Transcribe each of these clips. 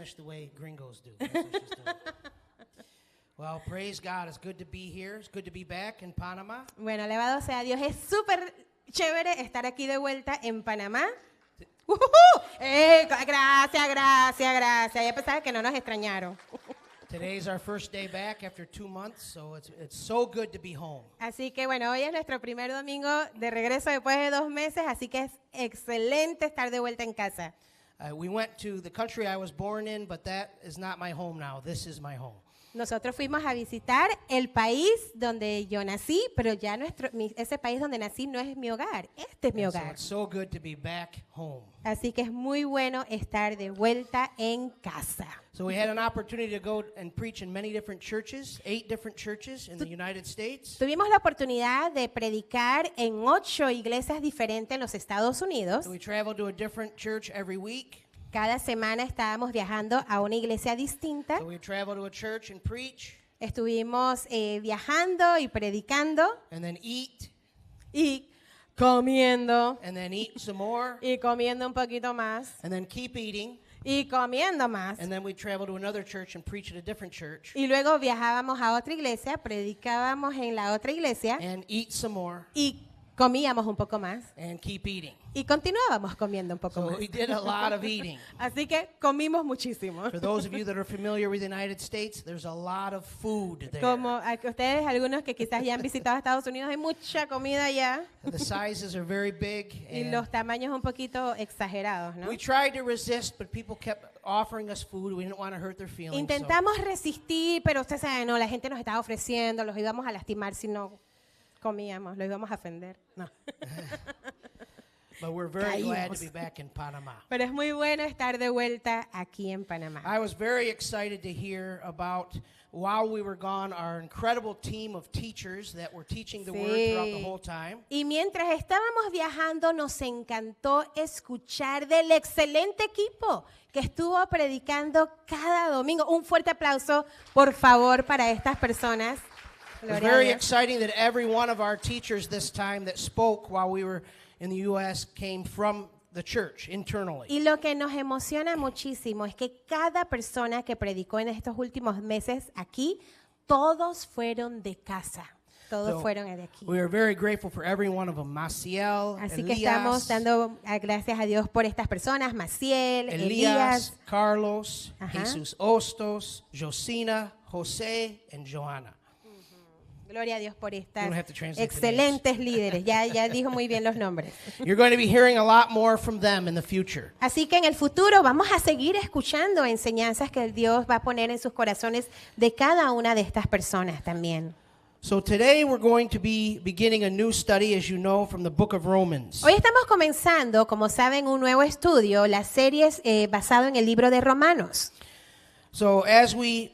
Spanish the way gringos do. That's what she's doing. Well, praise God. It's good to be here. It's good to be back in Panama. Bueno, alabado sea Dios. Es súper chévere estar aquí de vuelta en Panamá. Gracias. Ya pensaba que no nos extrañaron. Today's our first day back after 2 months, so it's so good to be home. Así que bueno, hoy es nuestro primer domingo de regreso después de 2 meses, así que es excelente estar de vuelta en casa. We went to the country I was born in, but that is not my home now. This is my home. Nosotros fuimos a visitar el país donde yo nací, pero ya ese país donde nací no es mi hogar. Este es mi And so hogar. it's so good to be back home. Así que es muy bueno estar de vuelta en casa. So we had an opportunity to go and preach in many different churches, 8 different churches in the United States. Tuvimos la oportunidad de predicar en 8 iglesias diferentes en los Estados Unidos. So we traveled to a different church every week. Cada semana estábamos viajando a una iglesia distinta. So we traveled to a church and preach. Estuvimos viajando y predicando And then eat. y comiendo And then eat some more. y comiendo un poquito más And then keep eating. y comiendo más. And then we traveled to another church and preach at a different church. Y luego viajábamos a otra iglesia, predicábamos en la otra iglesia And eat some more. y comíamos un poco más. And keep eating. Y continuábamos comiendo un poco So más. we did a lot of eating. Así que comimos muchísimo. For those of you that are familiar with the United States, there's a lot of food there. Como a que ustedes, algunos que quizás ya han visitado Estados Unidos, hay mucha comida allá The sizes are very big. y And los tamaños un poquito exagerados, ¿no? we tried to resist, but people kept offering us food. We didn't want to hurt their feelings. Intentamos resistir, pero usted sabe, no, la gente nos estaba ofreciendo, los íbamos a lastimar si no comíamos, los íbamos a ofender. No. But we're very glad to Caímos. be back in Panama. Pero es muy bueno estar de vuelta aquí en Panamá. I was very excited to hear about, while we were gone, our incredible team of teachers that were teaching the word throughout the whole time. Y mientras estábamos viajando, nos encantó escuchar del excelente equipo que estuvo predicando cada domingo. Un fuerte aplauso, por favor, para estas personas. It was Gloria a very Dios. exciting that every one of our teachers this time that spoke while we were in the U.S. came from the church internally. Y lo que nos emociona muchísimo es que cada persona que predicó en estos últimos meses aquí, todos fueron de casa. Todos So, fueron de aquí. We are very grateful for every one of them. Maciel, Así que estamos Elias, dando gracias a Dios por estas personas, Maciel, Elias, Elías. Carlos, Ajá. Jesus Ostos, Josina, José, and Johanna. Gloria a Dios por estas You don't have to translate the excelentes líderes. Ya dijo muy bien los nombres. You're going to be hearing a lot more from them in the future. Así que en el futuro vamos a seguir escuchando enseñanzas que Dios va a poner en sus corazones de cada una de estas personas también. So today we're going to be beginning a new study, as you know, from the book of Romans. Hoy estamos comenzando, como saben, un nuevo estudio, las series basado en el libro de Romanos. So as we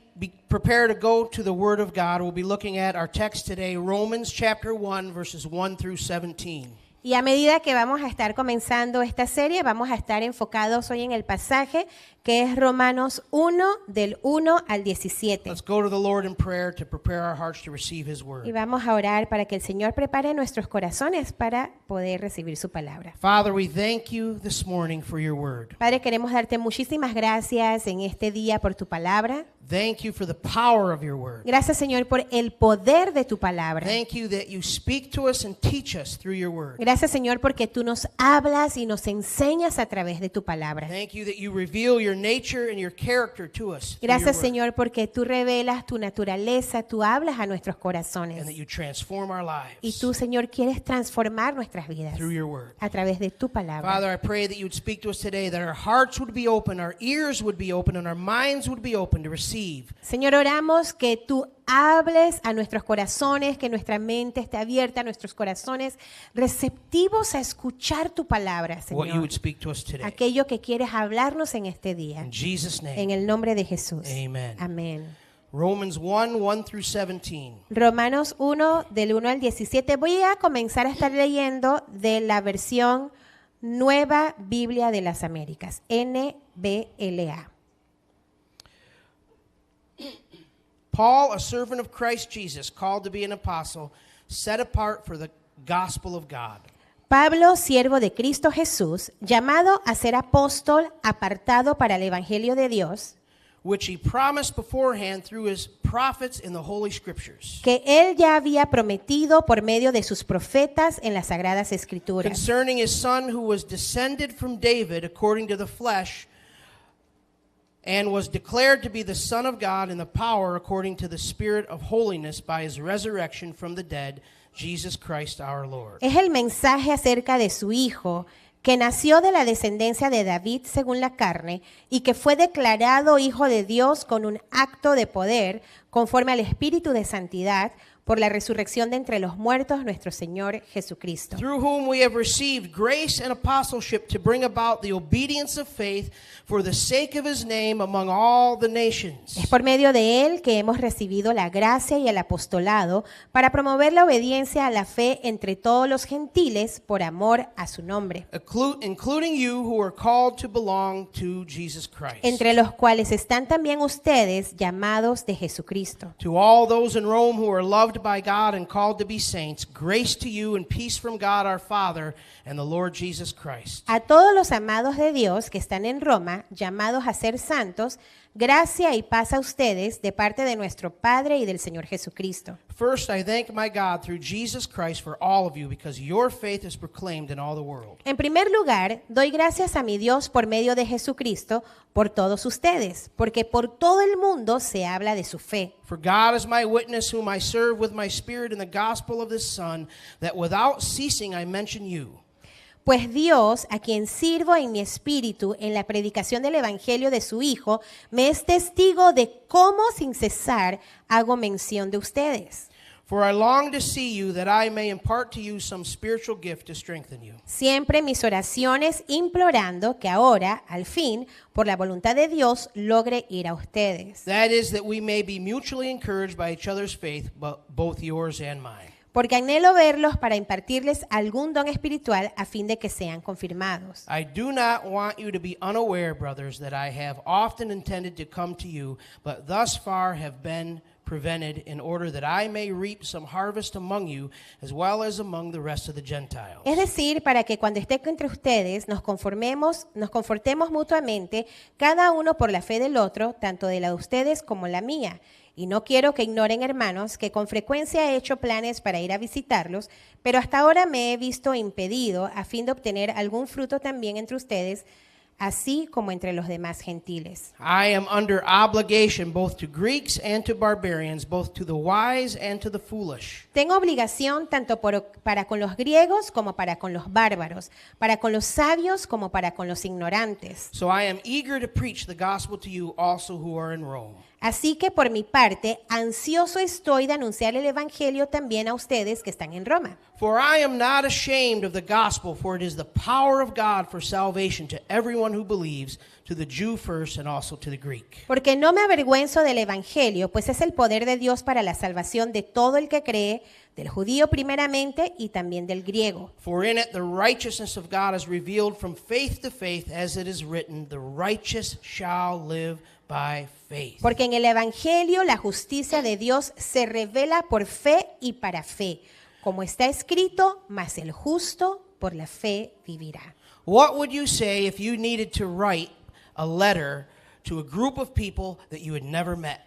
prepare to go to the Word of God, we'll be looking at our text today, Romans chapter 1, verses 1 through 17. Y a medida que vamos a estar comenzando esta serie, vamos a estar enfocados hoy en el pasaje que es Romanos 1, del 1 al 17. Let's go to the Lord in prayer to prepare our hearts to receive His Y Word. vamos a orar para que el Señor prepare nuestros corazones para poder recibir su palabra. Father, we thank you this morning for your Word. Padre, queremos darte muchísimas gracias en este día por tu palabra. Thank you for the power of your Word. Gracias, Señor, por el poder de tu palabra. Thank you that you speak to us and teach us through your Word. Gracias, Señor, porque tú nos hablas y nos enseñas a través de tu palabra. Thank you that you reveal your nature and your character to us through Gracias, your Word. Señor, porque tú revelas tu naturaleza, tú hablas a nuestros And corazones. that you transform our Y lives tú, Señor, quieres transformar nuestras vidas through your Word. a través de tu palabra. Father, I pray that you would speak to us today, that our hearts would be open, our ears would be open, and our minds would be open to receive Señor, oramos que tú hables a nuestros corazones, que nuestra mente esté abierta, nuestros corazones receptivos a escuchar tu palabra, what you would Señor. speak to us today. Aquello que quieres hablarnos en este día. In Jesus' En name, el nombre de Jesús. amen. Amén. Romans 1, 1 through 17. Romanos 1, del 1 al 17. Voy a comenzar a estar leyendo de la versión Nueva Biblia de las Américas, NBLA. Paul, a servant of Christ Jesus, called to be an apostle, set apart for the gospel of God. Pablo, siervo de Cristo Jesús, llamado a ser apóstol, apartado para el Evangelio de Dios, which he promised beforehand through his prophets in the Holy Scriptures, que él ya había prometido por medio de sus profetas en las Sagradas Escrituras, concerning his Son who was descended from David according to the flesh, and was declared to be the Son of God in the power according to the Spirit of holiness by his resurrection from the dead, Jesus Christ our Lord. Es el mensaje acerca de su Hijo, que nació de la descendencia de David según la carne y que fue declarado Hijo de Dios con un acto de poder conforme al Espíritu de santidad por la resurrección de entre los muertos, nuestro Señor Jesucristo. Through whom we have received grace and apostleship to bring about the obedience of faith for the sake of his name among all the nations. Es por medio de él que hemos recibido la gracia y el apostolado para promover la obediencia a la fe entre todos los gentiles por amor a su nombre, Including you who are called to belong to Jesus Christ. entre los cuales están también ustedes llamados de Jesucristo. To all those in Rome who are loved by God and called to be saints, grace to you and peace from God our Father and the Lord Jesus Christ. A todos los amados de Dios que están en Roma, llamados a ser santos, gracia y paz a ustedes de parte de nuestro Padre y del Señor Jesucristo. First, I thank my God through Jesus Christ for all of you, because your faith is proclaimed in all the world. En primer lugar, doy gracias a mi Dios por medio de Jesucristo por todos ustedes, porque por todo el mundo se habla de su fe. For God is my witness, whom I serve with my spirit in the gospel of his Son, that without ceasing I mention you. Pues Dios, a quien sirvo en mi espíritu en la predicación del Evangelio de su Hijo, me es testigo de cómo sin cesar hago mención de ustedes. For I long to see you, that I may impart to you some spiritual gift to strengthen you. Siempre mis oraciones implorando que ahora, al fin, por la voluntad de Dios, logre ir a ustedes. That is, that we may be mutually encouraged by each other's faith, both yours and mine. Porque anhelo verlos para impartirles algún don espiritual a fin de que sean confirmados. I do not want you to be unaware, brothers, that I have often intended to come to you, but thus far have been prevented, in order that I may reap some harvest among you, as well as among the rest of the Gentiles. Es decir, para que cuando esté entre ustedes nos confortemos mutuamente, cada uno por la fe del otro, tanto de la de ustedes como la mía. Y no quiero que ignoren, hermanos, que con frecuencia he hecho planes para ir a visitarlos, pero hasta ahora me he visto impedido a fin de obtener algún fruto también entre ustedes, así como entre los demás gentiles. I am under obligation both to Greeks and to barbarians, both to the wise and to the foolish. Tengo obligación tanto para con los griegos como para con los bárbaros, para con los sabios como para con los ignorantes. So I am eager to preach the gospel to you also who are in Rome. Así que por mi parte, ansioso estoy de anunciar el evangelio también a ustedes que están en Roma. For I am not ashamed of the gospel, for it is the power of God for salvation to everyone who believes, to the Jew first and also to the Greek. Porque no me avergüenzo del evangelio, pues es el poder de Dios para la salvación de todo el que cree, del judío primeramente y también del griego. For in it the righteousness of God is revealed from faith to faith, as it is written, the righteous shall live by faith. Porque en el evangelio la justicia de Dios se revela por fe y para fe, como está escrito, mas el justo por la fe vivirá. What would you say if you needed to write a letter to a group of people that you had never met?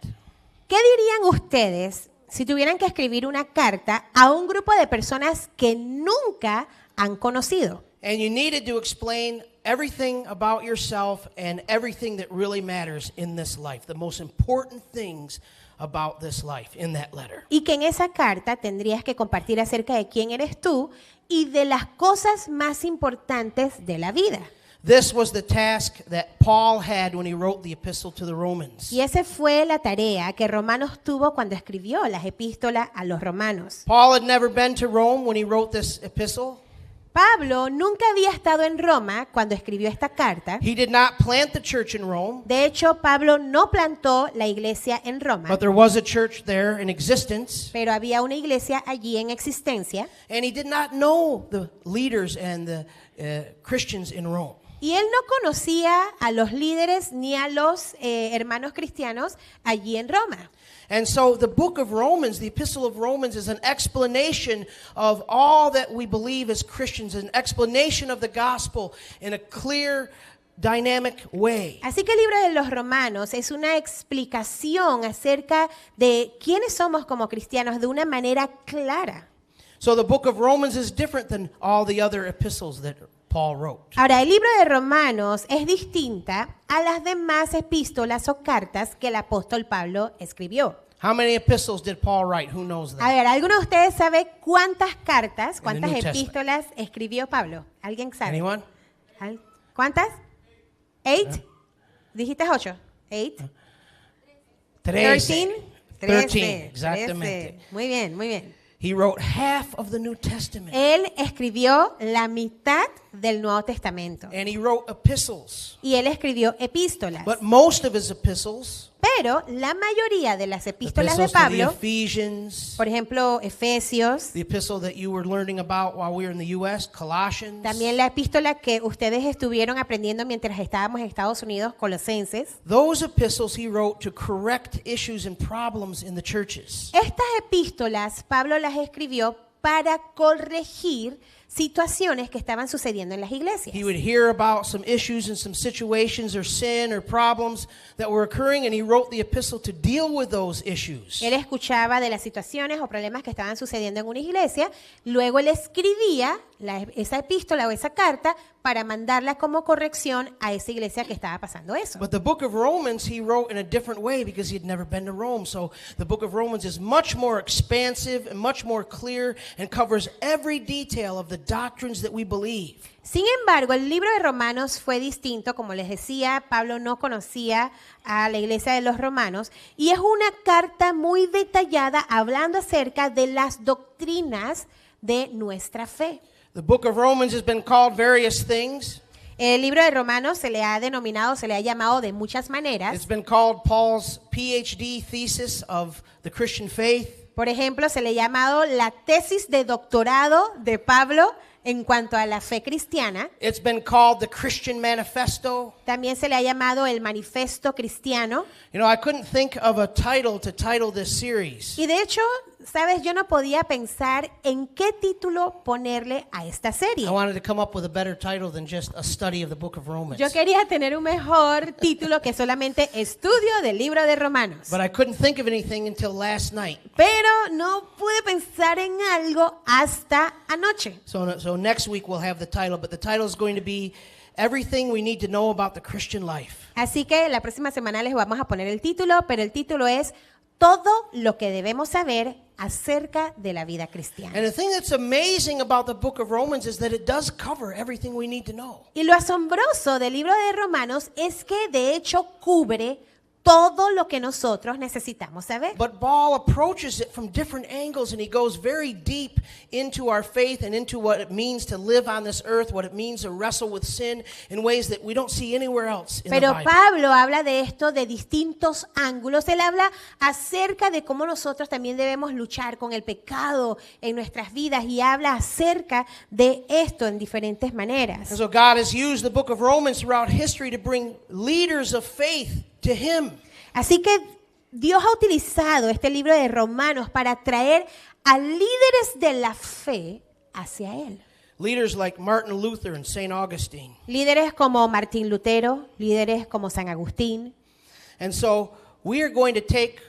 ¿Qué dirían ustedes si tuvieran que escribir una carta a un grupo de personas que nunca han conocido? And you needed to explain everything about yourself and everything that really matters in this life, the most important things about this life in that letter. Y que en esa carta tendrías que compartir acerca de quién eres tú y de las cosas más importantes de la vida. This was the task that Paul had when he wrote the epistle to the Romans. Y esa fue la tarea que Romanos tuvo cuando escribió las epístolas a los romanos. Paul had never been to Rome when he wrote this epistle. Pablo nunca había estado en Roma cuando escribió esta carta. He did not plant the church in Rome, De hecho, Pablo no plantó la iglesia en Roma, but there was a church there in existence. pero había una iglesia allí en existencia. And he did not know the leaders and the Christians in Rome. Y él no conocía a los líderes ni a los hermanos cristianos allí en Roma. And so the book of Romans, the epistle of Romans, is an explanation of all that we believe as Christians, an explanation of the gospel in a clear dynamic way. Así que el libro de los Romanos es una explicación acerca de quiénes somos como cristianos de una manera clara. So the book of Romans is different than all the other epistles that Paul wrote. Ahora, el libro de Romanos es distinta a las demás epístolas o cartas que el apóstol Pablo escribió. How many epistles did Paul write? Who knows A that? ver, ¿alguno de ustedes sabe cuántas cartas, the cuántas New Testament. epístolas escribió Pablo? ¿Alguien sabe? Anyone? ¿Cuántas? 8. ¿Dijiste 8? 8. 13. 13. 13, exactamente. 13. Muy bien, muy bien. He wrote half of the New Testament. Él escribió la mitad del Nuevo Testamento. And he wrote epistles. Y él escribió epístolas. But most of his epistles, Pero la mayoría de las the epístolas de epistles to the Pablo, Ephesians, por ejemplo, Efesios, the epistle that you were learning about while we were in the U.S., Colossians, también la epístola que ustedes estuvieron aprendiendo mientras estábamos en Estados Unidos, Colosenses. those epistles he wrote to correct issues and problems in the churches. Estas epístolas Pablo las escribió para corregir situaciones que estaban sucediendo en las iglesias. He would hear about some issues and some situations or sin or problems that were occurring, and he wrote the epistle to deal with those issues. Él escuchaba de las situaciones o problemas que estaban sucediendo en una iglesia, luego él escribía esa epístola o esa carta para mandarla como corrección a esa iglesia que estaba pasando eso. But the book of Romans he wrote in a different way because he had never been to Rome. So the book of Romans is much more expansive and much more clear and covers every detail of the doctrines that we believe. Sin embargo, el libro de Romanos fue distinto. Como les decía, Pablo no conocía a la iglesia de los romanos y es una carta muy detallada hablando acerca de las doctrinas de nuestra fe. The book of Romans has been called various things. El libro de Romanos se le ha denominado, se le ha llamado de muchas maneras. It's been called Paul's PhD thesis of the Christian faith. Por ejemplo, se le ha llamado la tesis de doctorado de Pablo en cuanto a la fe cristiana. It's been called the Christian Manifesto. También se le ha llamado el manifiesto cristiano. You know, I couldn't think of a title to title this series. Y de hecho, sabes, yo no podía pensar en qué título ponerle a esta serie. I wanted to come up with a better title than just a study of the book of Romans. Yo quería tener un mejor título que solamente estudio del libro de Romanos. But I couldn't think of anything until last night. Pero no pude pensar en algo hasta anoche. So next week we'll have the title, but the title is going to be Everything We Need to Know About the Christian Life. Así que la próxima semana les vamos a poner el título, pero el título es Todo lo que debemos saber acerca de la vida cristiana. And the thing that's amazing about the book of Romans is that it does cover everything we need to know. Y lo asombroso del libro de Romanos es que de hecho cubre todo lo que nosotros necesitamos saber. But Paul approaches it from different angles, and he goes very deep into our faith and into what it means to live on this earth, what it means to wrestle with sin in ways that we don't see anywhere else in the Pero Bible. Pablo habla de esto de distintos ángulos. Él habla acerca de cómo nosotros también debemos luchar con el pecado en nuestras vidas y habla acerca de esto en diferentes maneras. And so God has used the book of Romans throughout history to bring leaders of faith to him. Así que Dios ha utilizado este libro de Romanos para traer a líderes de la fe hacia Él. Leaders like Martin Luther and St. Augustine. Líderes como Martín Lutero, líderes como San Agustín. And so we are going to take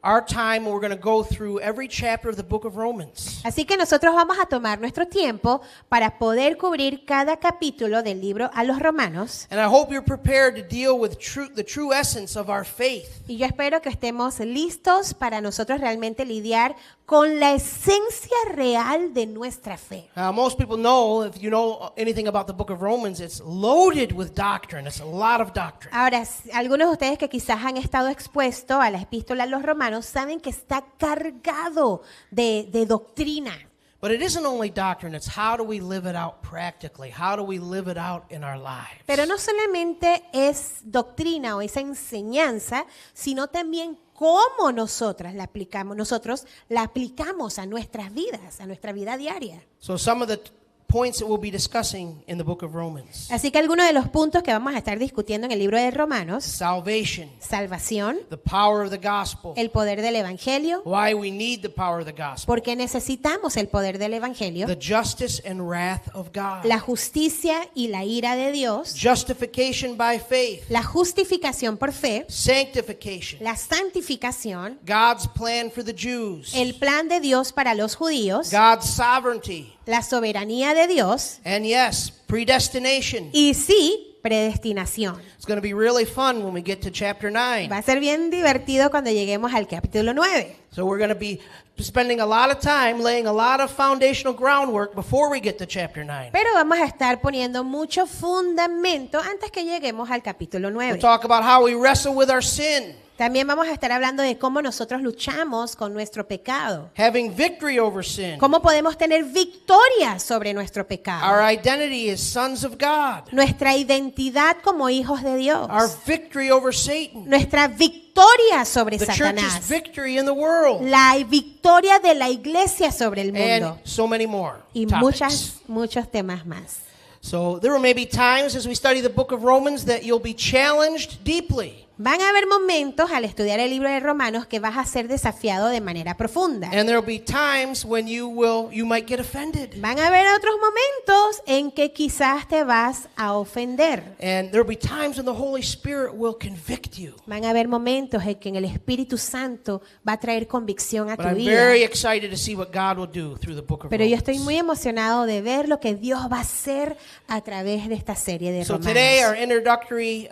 our time and we're going to go through every chapter of the book of Romans. Así que nosotros vamos a tomar nuestro tiempo para poder cubrir cada capítulo del libro a los Romanos. And I hope you're prepared to deal with the true essence of our faith. Y yo espero que estemos listos para nosotros realmente lidiar con la esencia real de nuestra fe. Most people know, if you know anything about the book of Romans, it's loaded with doctrine. It's a lot of doctrine. Ahora, algunos de ustedes que quizás han estado expuestos a la epístola a los Romanos saben que está cargado de doctrina. But it isn't only doctrine, it's how do we live it out practically? How do we live it out in our lives? Pero no solamente es doctrina o esa enseñanza, sino también cómo nosotros la aplicamos a nuestras vidas, a nuestra vida diaria. So some of the points that we'll be discussing in the book of Romans. Así que algunos de los puntos que vamos a estar discutiendo en el libro de Romanos: Salvation, salvación, the power of the gospel, el poder del evangelio, why we need the power of the gospel, porque necesitamos el poder del evangelio, the justice and wrath of God, la justicia y la ira de Dios, justification by faith, la justificación por fe, sanctification, la santificación, God's plan for the Jews, el plan de Dios para los judíos, God's sovereignty, la soberanía de Dios and yes, predestination. y sí, predestinación. It's going to be really fun when we get to chapter 9. Va a ser bien divertido cuando lleguemos al capítulo 9. So we're going to be spending a lot of time laying a lot of foundational groundwork before we get to chapter 9. Pero vamos a estar poniendo mucho fundamento antes que lleguemos al capítulo We'll 9. talk about how we wrestle with our sin, También vamos a estar hablando de cómo nosotros luchamos con nuestro pecado. having victory over sin. Cómo podemos tener victoria sobre nuestro pecado. Our identity as sons of God. Nuestra identidad como hijos de Dios. Our victory over Satan. Nuestra victoria sobre The church's Satanás. victory in the world. La victoria de la iglesia sobre el And mundo. so many more Y topics. muchos temas más. So there may be times as we study the book of Romans that you'll be challenged deeply. Van a haber momentos al estudiar el libro de Romanos que vas a ser desafiado de manera profunda. And there'll be times when you might get offended. Van a haber otros momentos en que quizás te vas a ofender. And there'll be times when the Holy Spirit will convict you. Van a haber momentos en que el Espíritu Santo va a traer convicción a But tu I'm vida. very excited to see what God will do through the book of Pero yo estoy Romans. muy emocionado de ver lo que Dios va a hacer a través de esta serie de So today our Romanos. introductory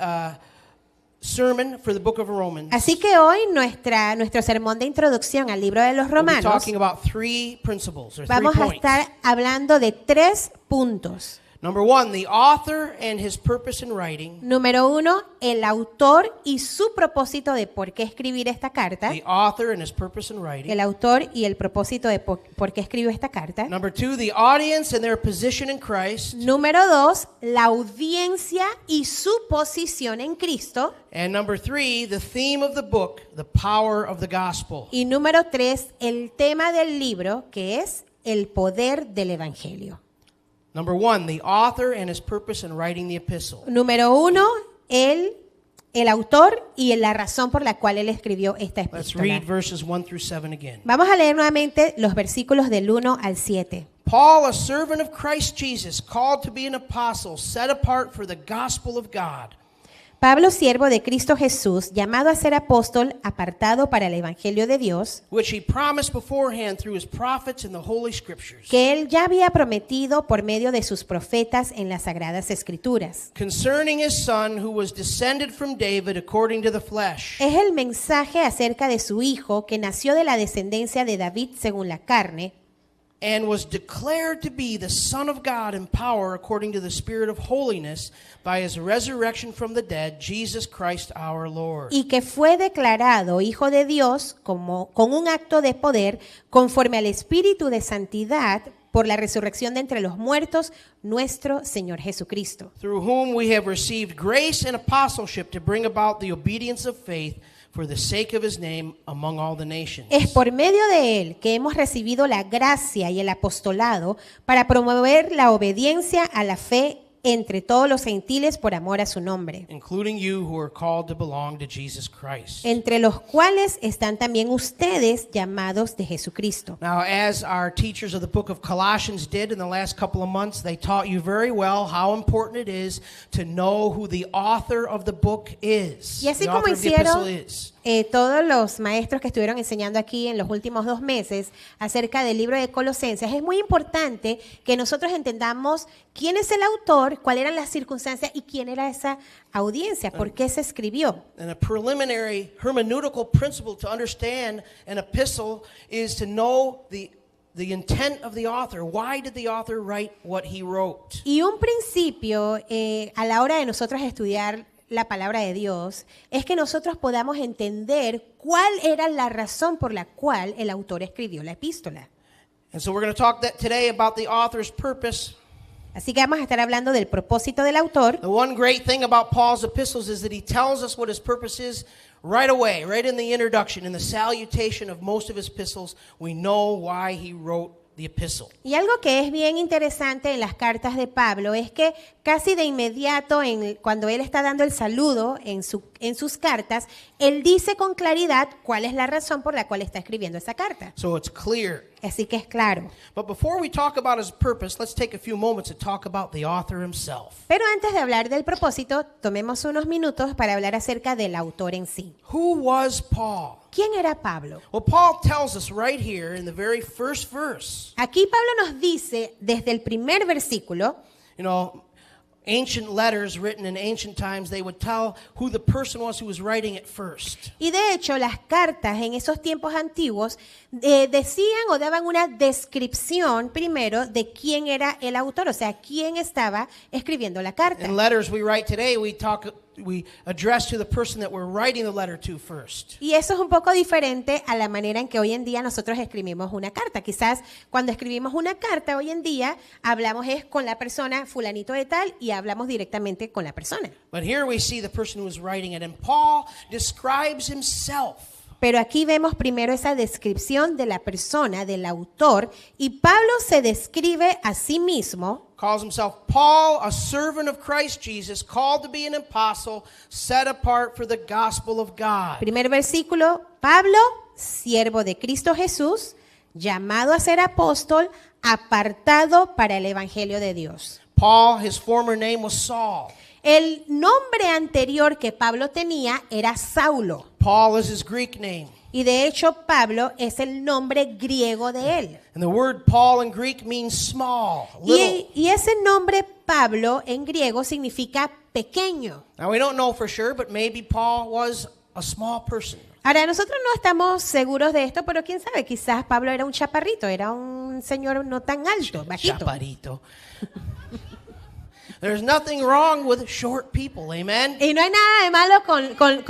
sermon for the book of Romans. Así que hoy nuestro sermón de introducción al libro de los We'll be Romanos, talking about three principles or 3 vamos a points. estar hablando de 3 puntos. Number 1, the author and his purpose in writing. Número 1, el autor y su propósito de por qué escribir esta carta. The author and his purpose in writing. El autor y el propósito de por qué escribió esta carta. Number 2, the audience and their position in Christ. Número 2, la audiencia y su posición en Cristo. And number 3, the theme of the book, the power of the gospel. Y número 3, el tema del libro, que es el poder del evangelio. Number 1, the author and his purpose in writing the epistle. Número 1, el autor y la razón por la cual él escribió esta Let's read epístola. verses 1 through 7 again. Vamos a leer nuevamente los versículos del 1 al 7. Paul, a servant of Christ Jesus, called to be an apostle, set apart for the gospel of God. Pablo, siervo de Cristo Jesús, llamado a ser apóstol, apartado para el evangelio de Dios, Which he promised beforehand through his prophets in the Holy Scriptures, que él ya había prometido por medio de sus profetas en las sagradas escrituras. concerning his son who was descended from David according to the flesh, Es el mensaje acerca de su hijo que nació de la descendencia de David según la carne, and was declared to be the Son of God in power according to the Spirit of holiness by his resurrection from the dead, Jesus Christ our Lord. y que fue declarado hijo de Dios con un acto de poder conforme al espíritu de santidad por la resurrección de entre los muertos, nuestro Señor Jesucristo. Through whom we have received grace and apostleship to bring about the obedience of faith for the sake of his name among all the nations. Es por medio de él que hemos recibido la gracia y el apostolado para promover la obediencia a la fe entre todos los gentiles por amor a su nombre, Including you who are called to belong to Jesus Christ. entre los cuales están también ustedes llamados de Jesucristo. Now, as our teachers of the book of Colossians did in the last couple of months, they taught you very well how important it is to know who the author of the book is. Y así The como author of the hicieron epistle is. todos los maestros que estuvieron enseñando aquí en los últimos 2 meses acerca del libro de Colosenses, es muy importante que nosotros entendamos quién es el autor, cuáles eran las circunstancias y quién era esa audiencia, por qué se escribió. And a preliminary hermeneutical principle to understand an epistle is to know the intent of the author. Why did the author write what he wrote? Y un principio a la hora de nosotros estudiar la palabra de Dios es que nosotros podamos entender cuál era la razón por la cual el autor escribió la epístola. And so we're going to talk today about the author's purpose. Así que vamos a estar hablando del propósito del autor. The one great thing about Paul's epistles is that he tells us what his purpose is right away, right in the introduction, in the salutation of most of his epistles. We know why he wrote the epistle. Y algo que es bien interesante en las cartas de Pablo es que casi de inmediato, cuando él está dando el saludo en sus cartas, él dice con claridad cuál es la razón por la cual está escribiendo esa carta. So it's clear. Así que es claro. But before we talk about his purpose, let's take a few moments to talk about the author himself. Pero antes de hablar del propósito, tomemos unos minutos para hablar acerca del autor en sí. Who was Paul? ¿Quién era Pablo? Well, Paul tells us right here in the very first verse. Aquí Pablo nos dice desde el primer versículo, You know, ancient letters written in ancient times, they would tell who the person was who was writing it first. y de hecho las cartas en esos tiempos antiguos decían o daban una descripción primero de quién era el autor, o sea, quién estaba escribiendo la carta. In letters we write today, we address to the person that we're writing the letter to first. Y eso es un poco diferente a la manera en que hoy en día nosotros escribimos una carta. Quizás cuando escribimos una carta hoy en día hablamos es con la persona fulanito de tal y hablamos directamente con la persona. But here we see the person who is writing it, and Paul describes himself. Pero aquí vemos primero esa descripción de la persona, del autor, y Pablo se describe a sí mismo. Calls himself Paul, a servant of Christ Jesus, called to be an apostle, set apart for the gospel of God. Primer versículo, Pablo, siervo de Cristo Jesús, llamado a ser apóstol, apartado para el evangelio de Dios. Paul, his former name was Saul. El nombre anterior que Pablo tenía era Saulo. Paul is his Greek name. Y de hecho Pablo es el nombre griego de él. And the word Paul in Greek means small, little. Y ese nombre Pablo en griego significa pequeño. Now we don't know for sure, but maybe Paul was a small person. Ahora, nosotros no estamos seguros de esto, pero quién sabe, quizás Pablo era un chaparrito, era un señor no tan alto, bajito. Chaparito. There's nothing wrong with short people, amen? Y no hay nada de malo con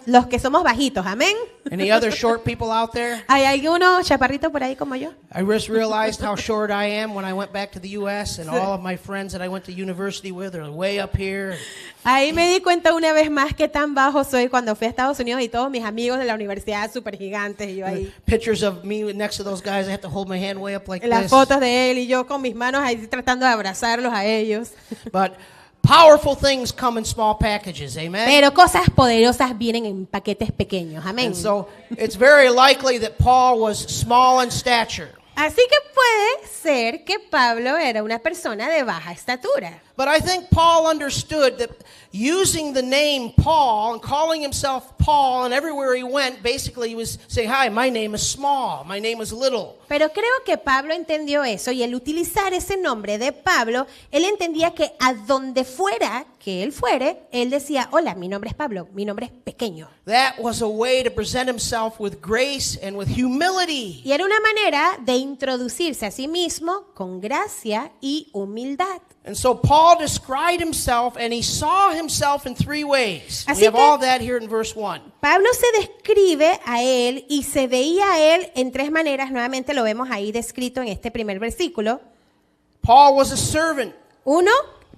los que somos bajitos, amén. Any other short people out there? ¿Hay alguno chaparrito por ahí como yo? I just realized how short I am when I went back to the U.S. and all of my friends that I went to university with are way up here. Ahí me di cuenta una vez más que tan bajo soy cuando fui a Estados Unidos y todos mis amigos de la universidad súper gigantes y yo ahí. Pictures of me next to those guys, I have to hold my hand way up like Las this. fotos de él y yo con mis manos ahí tratando de abrazarlos a ellos. But powerful things come in small packages, amen? Pero cosas poderosas vienen en paquetes pequeños, amén. And so it's very likely that Paul was small in stature. Así que puede ser que Pablo era una persona de baja estatura. But I think Paul understood that using the name Paul and calling himself Paul, and everywhere he went, basically he was saying, hi, my name is small, my name is little. Pero creo que Pablo entendió eso y al utilizar ese nombre de Pablo, él entendía que a donde fuera que él fuere, él decía, hola, mi nombre es Pablo, mi nombre es pequeño. That was a way to present himself with grace and with humility. Y era una manera de introducirse a sí mismo con gracia y humildad. And so Paul described himself, and he saw himself in three ways. Así We have que- all that here in verse 1. Pablo se describe a él y se veía a él en tres maneras. Nuevamente lo vemos ahí descrito en este primer versículo. Paul was a servant. Uno,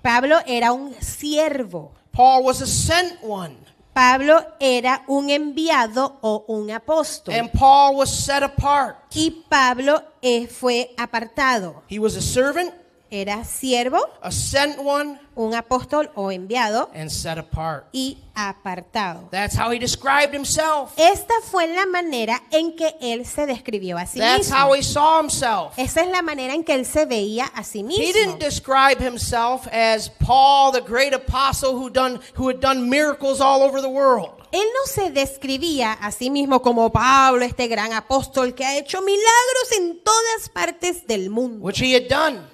Pablo era un siervo. Paul was a sent one. Pablo era un enviado o un apóstol. And Paul was set apart. Y Pablo fue apartado. He was a servant, Era siervo, a sent one, un apóstol o enviado and set apart. y apartado. That's how he described himself. Esta fue la manera en que él se describió a sí That's how mismo. he saw himself. Esa es la manera en que él se veía a sí He mismo. didn't describe himself as Paul, the great apostle who had done miracles all over the world. Él no se describía a sí mismo como Pablo, este gran apóstol que ha hecho milagros en todas partes del mundo, Which he had done.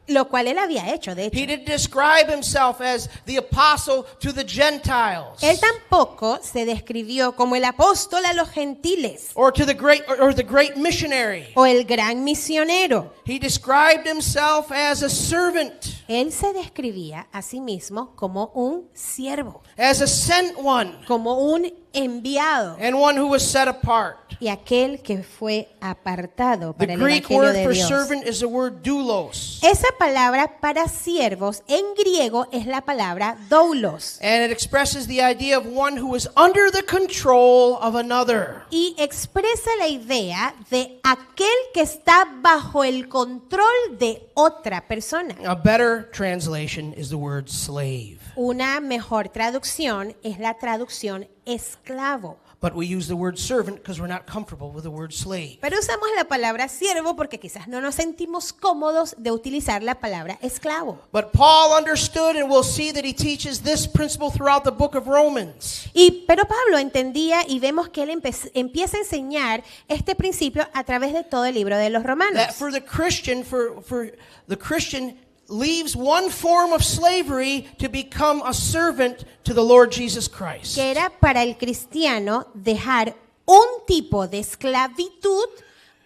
lo cual él había hecho, de hecho. He didn't describe himself as the apostle to the Gentiles Él tampoco se describió como el apóstol a los gentiles or to the great missionary. o el gran misionero. He described himself as a servant. Él se describía a sí mismo como un siervo, as a sent one, como un enviado and one who was set apart. y aquel que fue apartado The para el Greek Evangelio word de for Dios. servant is the word doulos, Esa palabra para siervos en griego es la palabra doulos and it expresses the idea of one who is under the control of another. y expresa la idea de aquel que está bajo el control de otra persona. A better translation is the word slave. Una mejor traducción es la traducción esclavo. But we use the word servant because we're not comfortable with the word slave. Pero usamos la palabra siervo porque quizás no nos sentimos cómodos de utilizar la palabra esclavo. But Paul understood, and we'll see that he teaches this principle throughout the book of Romans. Pero Pablo entendía y vemos que él empieza a enseñar este principio a través de todo el libro de los Romanos. That for the Christian leaves one form of slavery to become a servant to the Lord Jesus Christ. Que era para el cristiano dejar un tipo de esclavitud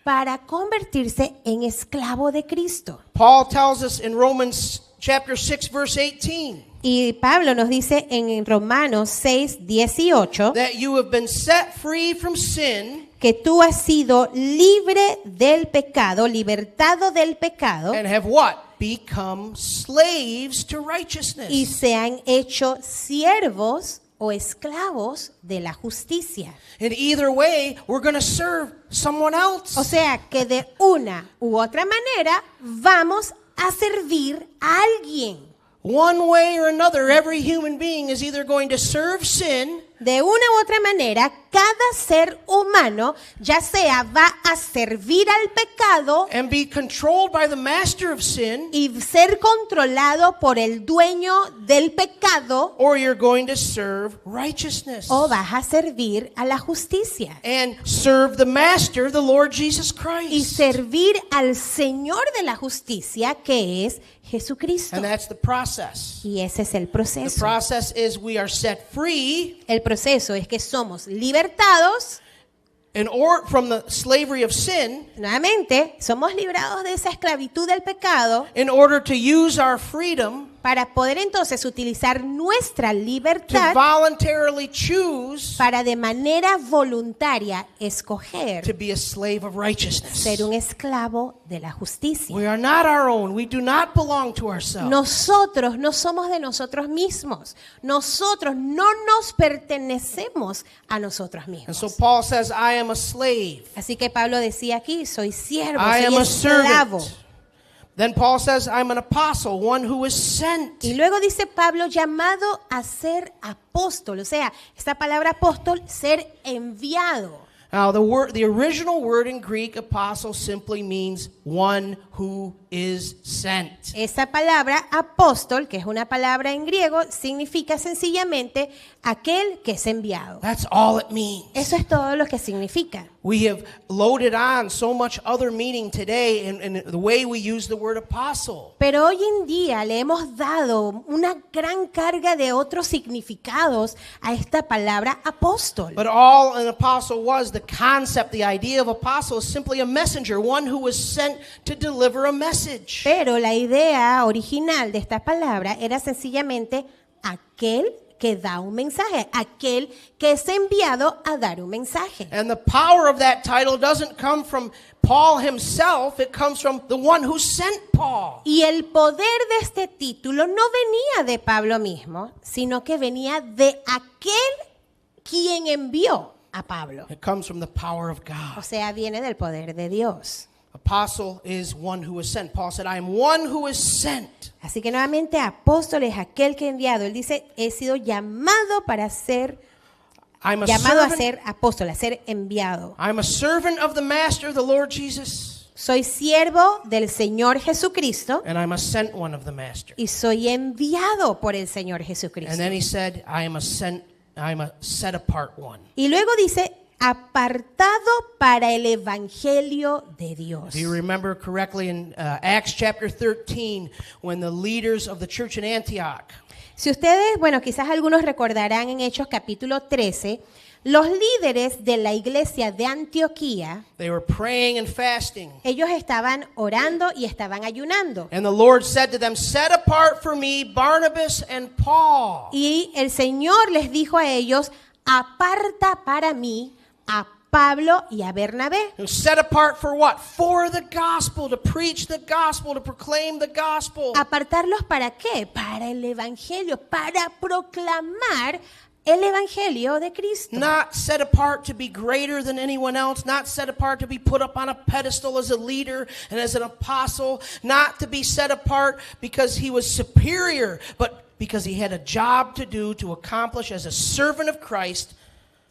para convertirse en esclavo de Cristo. Paul tells us in Romans chapter 6 verse 18 Y Pablo nos dice en Romanos 6:18 that you have been set free from sin que tú has sido libre del pecado, libertado del pecado, and have what? Become slaves to righteousness. y se han hecho siervos o esclavos de la justicia. In either way, we're going to serve someone else. O sea que de una u otra manera vamos a servir a alguien. One way or another, every human being is either going to serve sin De una u otra manera, cada ser humano, ya sea va a servir al pecado and be controlled by the master of sin, y ser controlado por el dueño del pecado, or you're going to serve righteousness o vas a servir a la justicia. and serve the master, the Lord Jesus Y Christ. servir al Señor de la justicia, que es Jesucristo. And that's the process. Y ese es el The proceso. process is we are set free El proceso es que somos libertados, from the slavery of sin nuevamente, somos librados de esa esclavitud del pecado in order to use our freedom para poder entonces utilizar nuestra to libertad voluntarily choose para de manera voluntaria escoger to be a slave of righteousness. ser un esclavo de la justicia. We are not our own. We do not belong to ourselves. Nosotros no somos de nosotros mismos. Nosotros no nos pertenecemos a nosotros And mismos. so Paul says, I am a slave. Así que Pablo decía aquí, soy siervo, I am soy a esclavo. servant. Then Paul says, I'm an apostle, one who is sent. Y luego dice Pablo, llamado a ser apóstol. O sea, esta palabra apóstol, ser enviado. Now, the original word in Greek, apostle, simply means one who is sent. Esa palabra apóstol, que es una palabra en griego, significa sencillamente aquel que es enviado. That's all it means. Eso es todo lo que significa. We have loaded on so much other meaning today in the way we use the word apostle. Pero hoy en día le hemos dado una gran carga de otros significados a esta palabra apóstol. But all an apostle was, the concept, the idea of apostle is simply a messenger, one who was sent to deliver a message. Pero la idea original de esta palabra era sencillamente aquel que da un mensaje, aquel que es enviado a dar un mensaje. And the power of that title doesn't come from Paul himself, it comes from the one who sent Paul. Y el poder de este título no venía de Pablo mismo, sino que venía de aquel quien envió a Pablo. It comes from the power of O God. sea, viene del poder de Dios. Apostle is one who is sent. Paul said, I am one who is sent. Así que nuevamente apóstol es aquel que ha enviado. Él dice, he sido llamado para ser, I'm a llamado a servant. ser apóstol, a ser enviado. I'm a servant of the master, the Lord Jesus, Soy siervo del Señor Jesucristo and I'm a sent one of the master. y soy enviado por el Señor And Jesucristo. then he said, I'm a set apart one. Y luego dice, apartado para el evangelio de Dios. Do you remember correctly in Acts chapter 13 when the leaders of the church in Antioch Si ustedes, bueno, quizás algunos recordarán en Hechos capítulo 13, Los líderes de la iglesia de Antioquía, they were praying and fasting. ellos estaban orando y estaban ayunando. And the Lord said to them, set apart for me Barnabas and Paul. Y el Señor les dijo a ellos, aparta para mí a Pablo y a Bernabé. Set apart for what? For the gospel, to preach the gospel, to proclaim the gospel. ¿Apartarlos para qué? Para el evangelio, para proclamar el evangelio de Cristo. Not set apart to be greater than anyone else, not set apart to be put up on a pedestal as a leader and as an apostle, not to be set apart because he was superior, but because he had a job to do to accomplish as a servant of Christ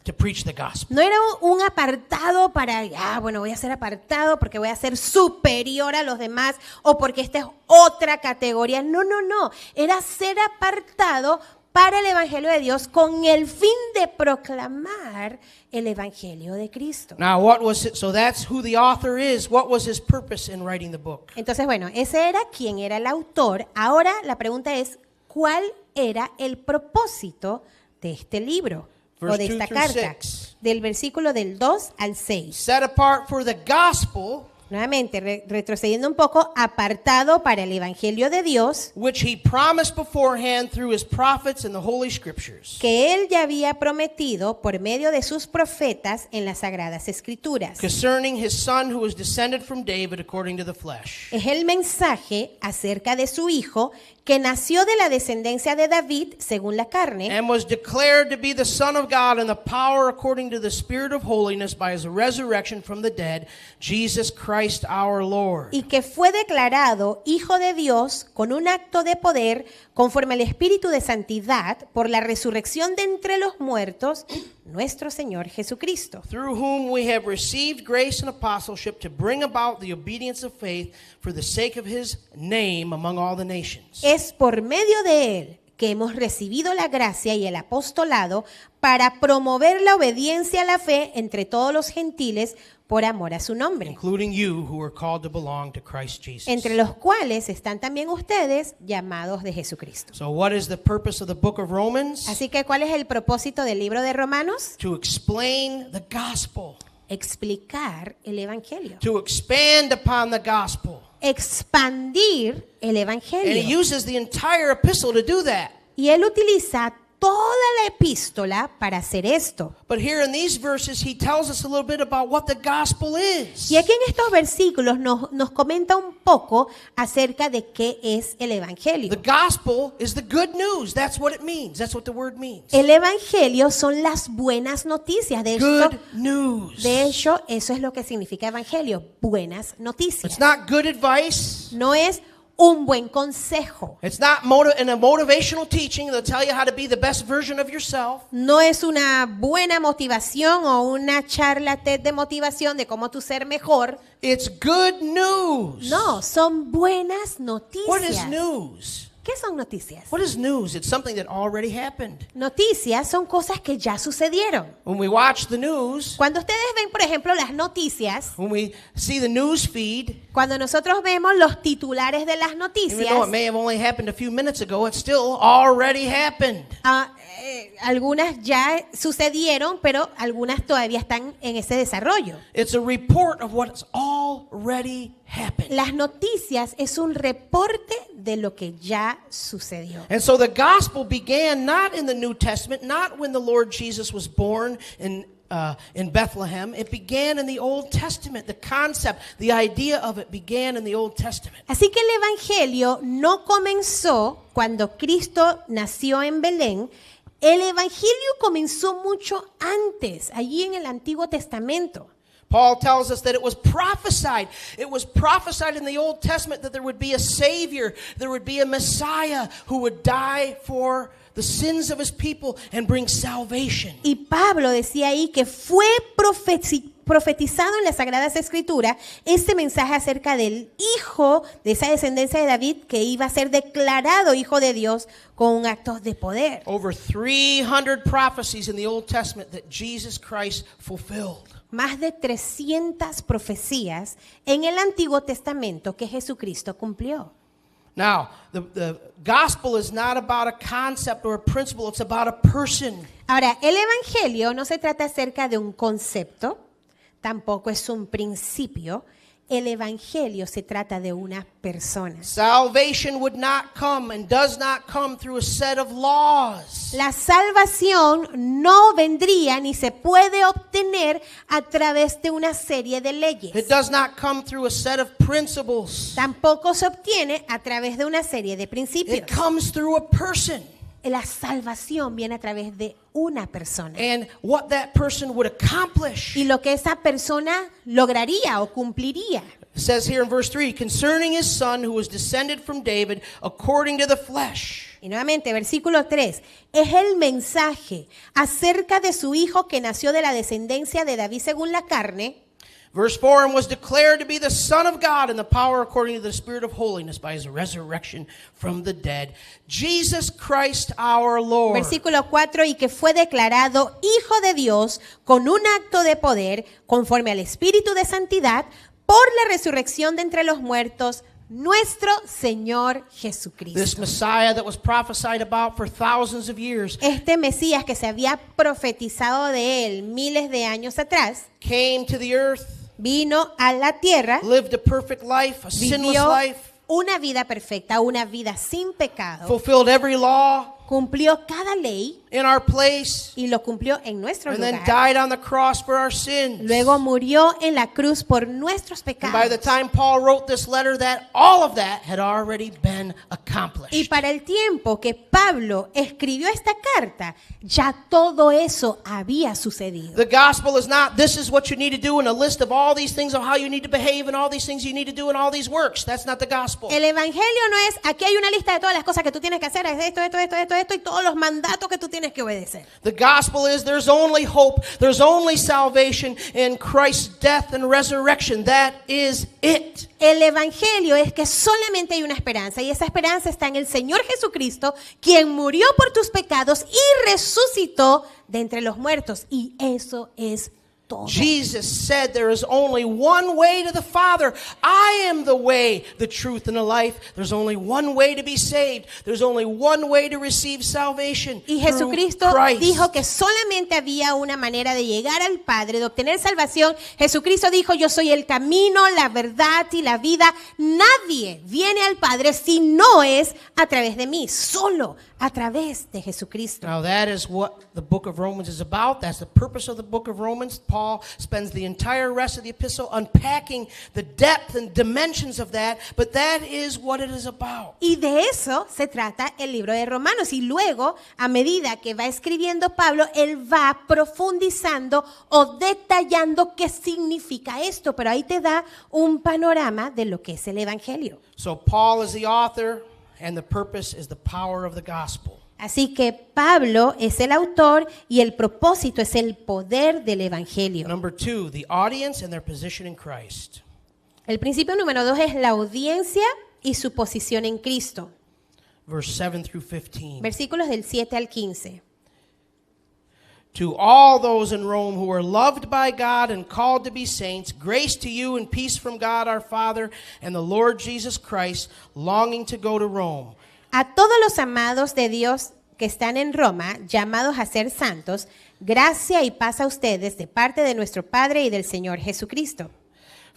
to preach the gospel. No era un apartado para, bueno, voy a ser apartado porque voy a ser superior a los demás o porque esta es otra categoría. No, no, no. Era ser apartado para el evangelio de Dios con el fin de proclamar el evangelio de Cristo. Now, what was it? So that's who the author is. What was his purpose in writing the book? Entonces, bueno, ese era quien era el autor. Ahora la pregunta es, ¿cuál era el propósito de este libro o de esta carta? Del versículo del 2 al 6. Set apart for the gospel, Nuevamente, retrocediendo un poco, apartado para el evangelio de Dios, which he promised beforehand through his prophets in the Holy Scriptures. que él ya había prometido por medio de sus profetas en las Sagradas Escrituras. Concerning his son who was descended from David according to the flesh. Es el mensaje acerca de su hijo que nació de la descendencia de David según la carne And was declared to be the Son of God in the power according to the Spirit of holiness by his resurrection from the dead, Jesus Christ our Lord. y que fue declarado hijo de Dios con un acto de poder conforme al Espíritu de santidad por la resurrección de entre los muertos, nuestro Señor Jesucristo. Through whom we have received grace and apostleship to bring about the obedience of faith for the sake of his name among all the nations. Es por medio de él que hemos recibido la gracia y el apostolado para promover la obediencia a la fe entre todos los gentiles por amor a su nombre, Including you who are called to belong to Christ Jesus. entre los cuales están también ustedes llamados de Jesucristo. So what is the purpose of the book of Romans? Así que, ¿cuál es el propósito del libro de Romanos? To explain the gospel. Explicar el evangelio, To expand upon the gospel. expandir el And he evangelio. uses the entire epistle to do that. Y él utiliza toda la epístola para hacer esto. But here in these verses, he tells us a little bit about what the gospel is. Y aquí en estos versículos nos comenta un poco acerca de qué es el evangelio. The gospel is the good news. That's what it means. That's what the word means. El evangelio son las buenas noticias. Good news. De hecho, eso es lo que significa evangelio, buenas noticias. It's not good advice. No es un buen consejo. It's not in a motivational teaching. They'll tell you how to be the best version of yourself. No es una buena motivación o una charla TED de motivación de cómo tú ser mejor. It's good news. No, son buenas What is noticias. news? ¿Qué son noticias? What is news? It's something that already happened. Noticias son cosas que ya sucedieron. When we watch the news, Cuando ustedes ven, por ejemplo, las noticias, when we see the news feed, cuando nosotros vemos los titulares de las even noticias, though it may have only happened a few minutes ago, it still already happened. algunas ya sucedieron, pero algunas todavía están en ese desarrollo. It's a report of what's already happened. Las noticias es un reporte de lo que ya sucedió. And so the gospel began not in the New Testament, not when the Lord Jesus was born in Bethlehem. It began in the Old Testament. The concept, the idea of it began in the Old Testament. Así que el evangelio no comenzó cuando Cristo nació en Belén. El evangelio comenzó mucho antes, allí en el Antiguo Testamento. Paul tells us that it was prophesied. It was prophesied in the Old Testament that there would be a Savior, there would be a Messiah who would die for the sins of his people and bring salvation. Y Pablo decía ahí que fue profetizado en las Sagradas Escrituras este mensaje acerca del hijo de esa descendencia de David que iba a ser declarado hijo de Dios con un acto de poder. Over 300 prophecies in the Old Testament that Jesus Christ fulfilled. Más de 300 profecías en el Antiguo Testamento que Jesucristo cumplió. Now, the gospel is not about a concept or a principle, it's about a person. Ahora, el evangelio no se trata acerca de un concepto, tampoco es un principio. El evangelio se trata de una persona. Salvation would not come and does not come through a set of laws. La salvación no vendría ni se puede obtener a través de una serie de It leyes. does not come through a set of principles. Tampoco se obtiene a través de una serie de principios. It comes through a person. La salvación viene a través de una persona. And what that person would accomplish. Y lo que esa persona lograría o cumpliría. It says here in verse 3, concerning his son who was descended from David according to the flesh. Y nuevamente, versículo 3, es el mensaje acerca de su hijo que nació de la descendencia de David según la carne. Verse 4, and was declared to be the Son of God in the power according to the Spirit of holiness by his resurrection from the dead. Jesus Christ our Lord. Versículo 4, y que fue declarado hijo de Dios con un acto de poder conforme al Espíritu de santidad por la resurrección de entre los muertos, nuestro Señor This Jesucristo. Messiah that was prophesied about for thousands of years Este Mesías que se había profetizado de él miles de años atrás, came to the earth, vino a la tierra, lived a perfect life, a sinless vivió life, una vida perfecta, una vida sin pecado, fulfilled every law cumplió cada ley in our place, y lo cumplió en nuestro and then lugar. died on the cross for our sins. Luego murió en la cruz por nuestros And by the pecados. time Paul wrote this letter, that all of that had already been Y accomplished. para el tiempo que Pablo escribió esta carta, ya todo eso había sucedido. The gospel is not, this is what you need to do, and a list of all these things of how you need to behave and all these things you need to do and all these works. That's not the gospel. El evangelio no es, aquí hay una lista de todas las cosas que tú tienes que hacer, es esto y todos los mandatos que tú tienes que obedecer. The gospel is there's only hope, there's only salvation in Christ's death and resurrection. That is it. El evangelio es que solamente hay una esperanza y esa esperanza está en el Señor Jesucristo, quien murió por tus pecados y resucitó de entre los muertos. Y eso es todo. Jesus said there is only one way to the Father. I am the way, the truth, and the life. There's only one way to be saved. There's only one way to receive salvation. Y through Jesucristo Christ. dijo que solamente había una manera de llegar al Padre, de obtener salvación. Jesucristo dijo, yo soy el camino, la verdad y la vida. Nadie viene al Padre si no es a través de mí, solo a través de Jesucristo. Now that is what the book of Romans is about. That's the purpose of the book of Romans. Paul spends the entire rest of the epistle unpacking the depth and dimensions of that, but that is what it is about. Y de eso se trata el libro de Romanos. Y luego, a medida que va escribiendo Pablo, él va profundizando o detallando qué significa esto. Pero ahí te da un panorama de lo que es el Evangelio. So Paul is the author, and the purpose is the power of the gospel. Así que Pablo es el autor y el propósito es el poder del Evangelio. Number 2, the audience and their position in Christ. El principio número 2 es la audiencia y su posición en Cristo. Verse 7 through 15. Versículos del 7 al 15. To all those in Rome who are loved by God and called to be saints, grace to you and peace from God our Father and the Lord Jesus Christ, longing to go to Rome. A todos los amados de Dios que están en Roma, llamados a ser santos, gracia y paz a ustedes de parte de nuestro Padre y del Señor Jesucristo.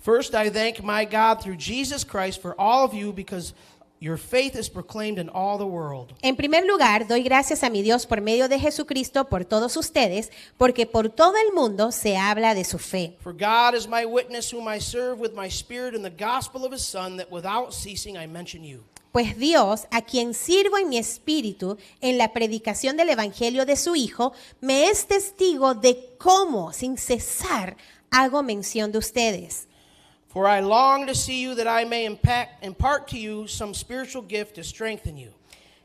First, I thank my God through Jesus Christ for all of you because your faith is proclaimed in all the world. En primer lugar, doy gracias a mi Dios por medio de Jesucristo por todos ustedes, porque por todo el mundo se habla de su fe. For God is my witness, whom I serve with my spirit in the gospel of his Son, that without ceasing I mention you. Pues Dios, a quien sirvo en mi espíritu en la predicación del Evangelio de su Hijo, me es testigo de cómo, sin cesar, hago mención de ustedes. For I long to see you that I may impart to you some spiritual gift to strengthen you.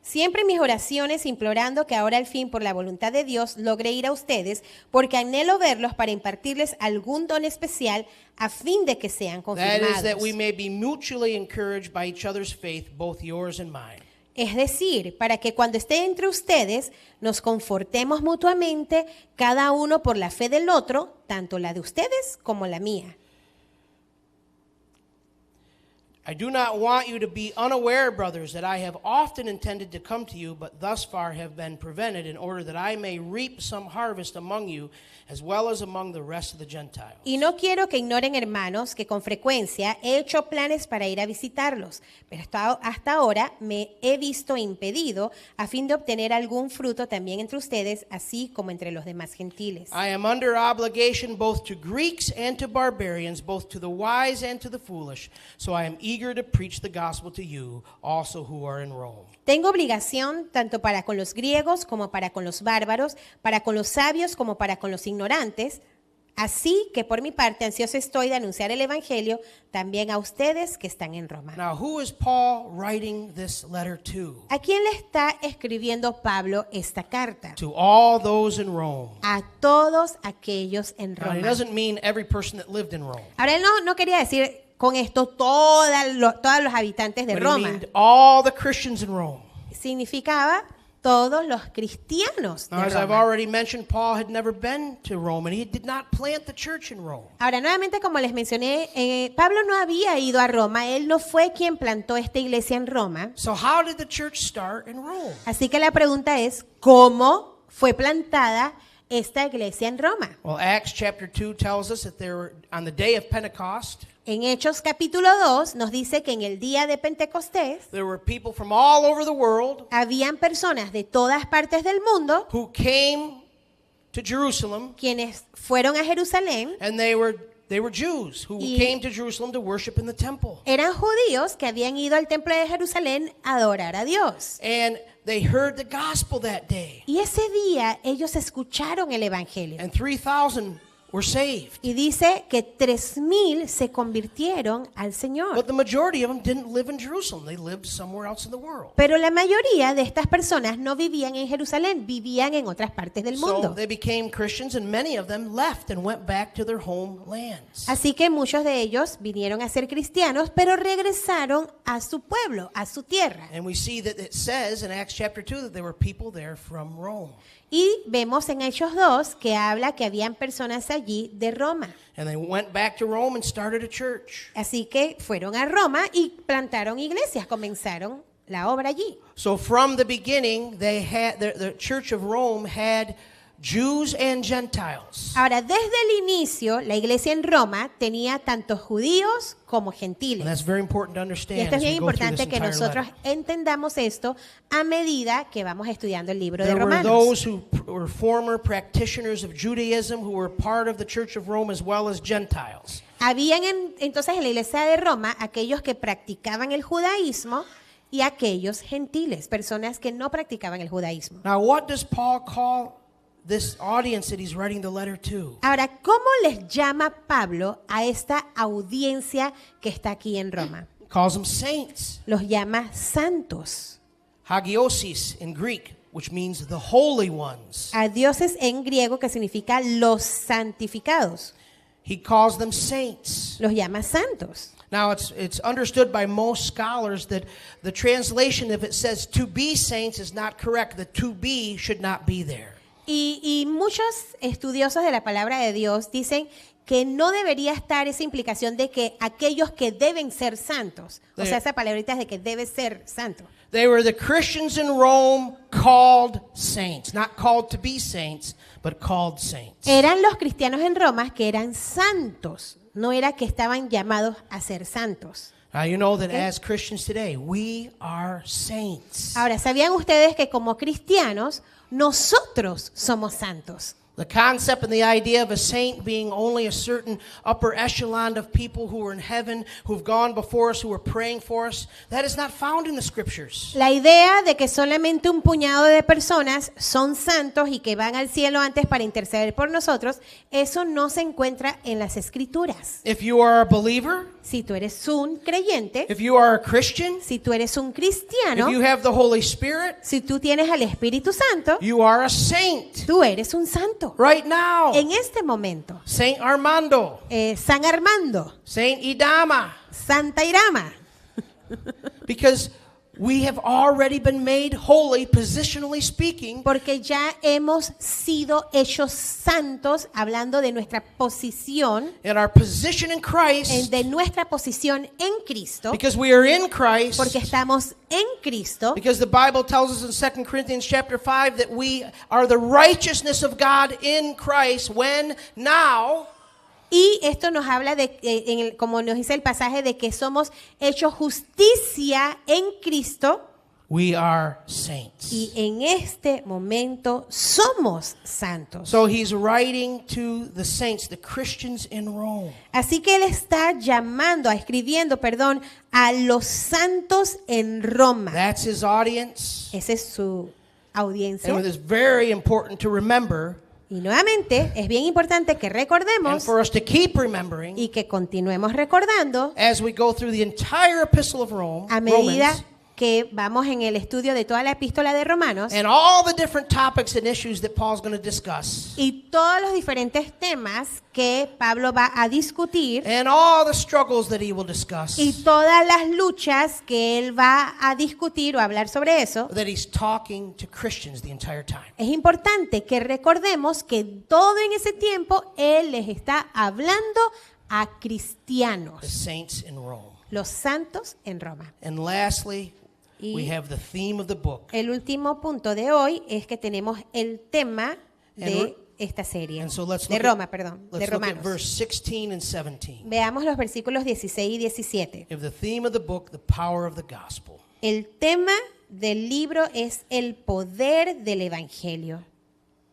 Siempre en mis oraciones implorando que ahora al fin por la voluntad de Dios logre ir a ustedes, porque anhelo verlos para impartirles algún don especial a fin de que sean That is that we confirmados. may be mutually encouraged by each other's faith, both yours and mine. Es decir, para que cuando esté entre ustedes nos confortemos mutuamente, cada uno por la fe del otro, tanto la de ustedes como la mía. I do not want you to be unaware, brothers, that I have often intended to come to you, but thus far have been prevented, in order that I may reap some harvest among you, as well as among the rest of the Gentiles. Y no quiero que ignoren, hermanos, que con frecuencia he hecho planes para ir a visitarlos, pero hasta ahora me he visto impedido a fin de obtener algún fruto también entre ustedes, así como entre los demás gentiles. I am under obligation both to Greeks and to barbarians, both to the wise and to the foolish. So I am eager to preach the gospel to you also who are in Rome. Tengo obligación tanto para con los griegos como para con los bárbaros, para con los sabios como para con los ignorantes. Así que por mi parte ansioso estoy de anunciar el evangelio también a ustedes que están en Roma. Now, who is Paul writing this letter to? ¿A quién le está escribiendo Pablo esta carta? To all those in Rome. A todos aquellos en Now, he Roma. doesn't mean every person that lived in Rome. Ahora él no quería decir con esto todos los habitantes de But he Roma. meant all the Christians in Rome. Significaba todos los cristianos Now, de as I've Roma. already mentioned, Paul had never been to Rome, and he did not plant the church in Rome. Ahora, nuevamente, como les mencioné, Pablo no había ido a Roma, él no fue quien plantó esta iglesia en Roma. So how did the church start in Rome? Así que la pregunta es, ¿cómo fue plantada esta iglesia en Roma? Well, Acts chapter 2 tells us that they were on the day of Pentecost. En Hechos capítulo 2 nos dice que en el día de Pentecostés There were people from all over the world habían personas de todas partes del mundo who came to Jerusalem, quienes fueron a Jerusalén. and they were Jews who Y- came to Jerusalem to worship in the temple. Eran judíos que habían ido al templo de Jerusalén a adorar a Dios. And they heard the gospel that day, Y ese día ellos escucharon el evangelio. and 3,000 were saved. Y dice que 3,000 se convirtieron al Señor. But the majority of them didn't live in Jerusalem. They lived somewhere else in the world. Pero la mayoría de estas personas no vivían en Jerusalén, vivían en otras partes del So mundo. they became Christians, and many of them left and went back to their homelands. Así que muchos de ellos vinieron a ser cristianos, pero regresaron a su pueblo, a su tierra. And we see that it says in Acts chapter 2 that there were people there from Rome. Y vemos en Hechos 2 que habla que habían personas allí de Roma. And they went back to Rome and started a church. Así que fueron a Roma y plantaron iglesias, comenzaron la obra allí. So from the beginning, they had the Church of Rome had Jews and Gentiles. Ahora, desde el inicio, la iglesia en Roma tenía tanto judíos como And gentiles. that's very important to Y understand esto es as we bien go through this importante que entire nosotros letter. entendamos esto a medida que vamos estudiando el libro de There were Romanos. those who were former practitioners of Judaism who were part of the Church of Rome as well as Gentiles. Habían entonces en la iglesia de Roma aquellos que practicaban el judaísmo y aquellos gentiles, personas que no practicaban el judaísmo. Now, what does Paul call this audience that he's writing the letter to? Ahora, ¿cómo les llama Pablo a esta audiencia que está aquí en Roma? He calls them saints. Los llama santos. Hagiosis in Greek, which means the holy ones. A dioses en griego que significa los santificados. He calls them saints. Los llama santos. Now, it's understood by most scholars that the translation, if it says to be saints, is not correct. The to be should not be there. Y muchos estudiosos de la palabra de Dios dicen que no debería estar esa implicación de que aquellos que deben ser santos, o sea, esa palabrita es de que debe ser santo. They were the Christians in Rome called saints. Not called to be saints, but called saints. Eran los cristianos en Roma que eran santos, no era que estaban llamados a ser santos. Now, you know that as Christians today, we are saints. Ahora, ¿sabían ustedes que como cristianos nosotros somos santos? The concept and the idea of a saint being only a certain upper echelon of people who are in heaven, who've gone before us, who are praying for us, that is not found in the scriptures. La idea de que solamente un puñado de personas son santos y que van al cielo antes para interceder por nosotros, eso no se encuentra en las escrituras. If you are a believer, Si tú eres un creyente, if you are a Christian, si tú eres un if cristiano, you have the Holy Spirit, si tú tienes al Espíritu Santo, you are a saint tú eres un santo. right now. En este momento, Saint Armando, San Armando, Saint Idama, Santa Irama, because We have already been made holy, positionally speaking, Porque ya hemos sido hechos santos, hablando de nuestra posición, in our position in Christ, de nuestra posición en Cristo, because we are in Christ, porque estamos en Cristo, because the Bible tells us in 2 Corinthians chapter 5 that we are the righteousness of God in Christ when now y esto nos habla de, como nos dice el pasaje, de que somos hechos justicia en Cristo we are saints. y en este momento somos santos. So he's writing to the saints, the Christians in Rome. Así que él está escribiendo, perdón, a los santos en Roma. That's his audience. Esa es su audiencia. And it is very important to remember Y nuevamente es bien importante que and recordemos for us to keep remembering y que continuemos recordando as we go through the entire epistle of Rome, a medida Romans, que vamos en el estudio de toda la epístola de Romanos and all the different topics and issues that Paul's going to discuss, y todos los diferentes temas que Pablo va a discutir and all the struggles that he will discuss, y todas las luchas que él va a discutir o hablar sobre eso. that he's talking to Christians the entire time. Es importante que recordemos que todo en ese tiempo él les está hablando a The cristianos, saints in Rome. los santos en Roma. And lastly, Y we have the theme of the book. el último punto de hoy es que tenemos el tema And de esta serie, And so let's de look Roma, at, perdón, de let's look at Romanos. verse 16 and 17. Veamos los versículos 16 y 17. If the theme of the book, the power of the gospel. El tema del libro es el poder del evangelio.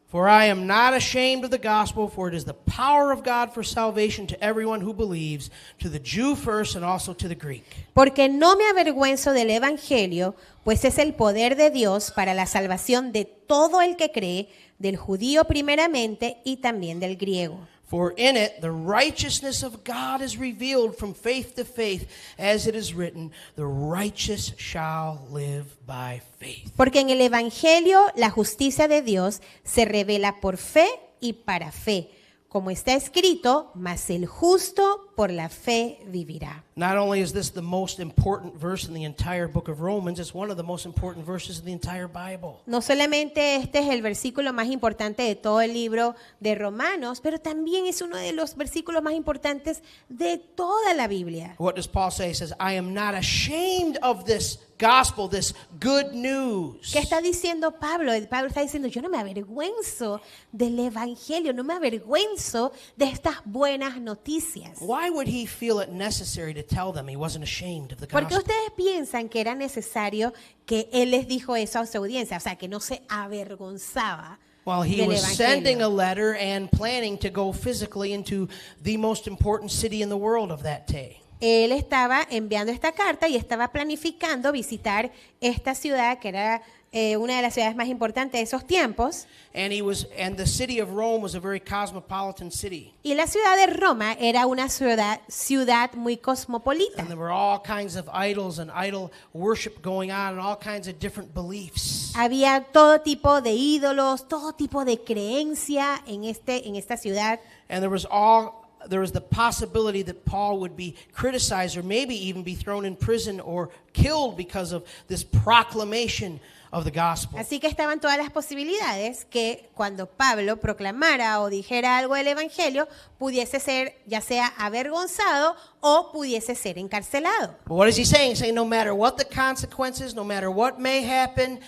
For I am not ashamed of the gospel, for it is the power of God for salvation to everyone who believes, to the Jew first and also to the Greek. Porque no me avergüenzo del evangelio, pues es el poder de Dios para la salvación de todo el que cree, del judío primeramente y también del griego. For in it the righteousness of God is revealed from faith to faith, as it is written, the righteous shall live by faith. Porque en el evangelio la justicia de Dios se revela por fe y para fe, como está escrito, mas el justo por la fe vivirá. Not only is this the most important verse in the entire book of Romans, it's one of the most important verses in the entire Bible. No solamente este es el versículo más importante de todo el libro de Romanos, pero también es uno de los versículos más importantes de toda la Biblia. What does Paul say? He says, I am not ashamed of this gospel, this good news. ¿Qué está diciendo Pablo? Pablo está diciendo, yo no me avergüenzo del evangelio, no me avergüenzo de estas buenas noticias. Why would he feel it necessary to tell them he wasn't ashamed of the ¿Por qué gospel? ustedes piensan que era necesario que él les dijo eso a su audiencia? O sea, que no se avergonzaba Well, he del was sending a evangelio. letter and planning to go physically into the most important city in the world of that day. Él estaba enviando esta carta y estaba planificando visitar esta ciudad que era una de las ciudades más importantes de esos tiempos. And the city of Rome was a very cosmopolitan city. Y la ciudad de Roma era una ciudad muy cosmopolita. And there were all kinds of idols and idol worship going on and all kinds of different beliefs. Había todo tipo de ídolos, todo tipo de creencia en esta ciudad. And there was the possibility that Paul would be criticized or maybe even be thrown in prison or killed because of this proclamation of the gospel. Así que estaban todas las posibilidades que cuando Pablo proclamara o dijera algo del evangelio pudiese ser ya sea avergonzado o pudiese ser encarcelado. But what is he saying? He's saying no matter what the consequences, no matter what may happen,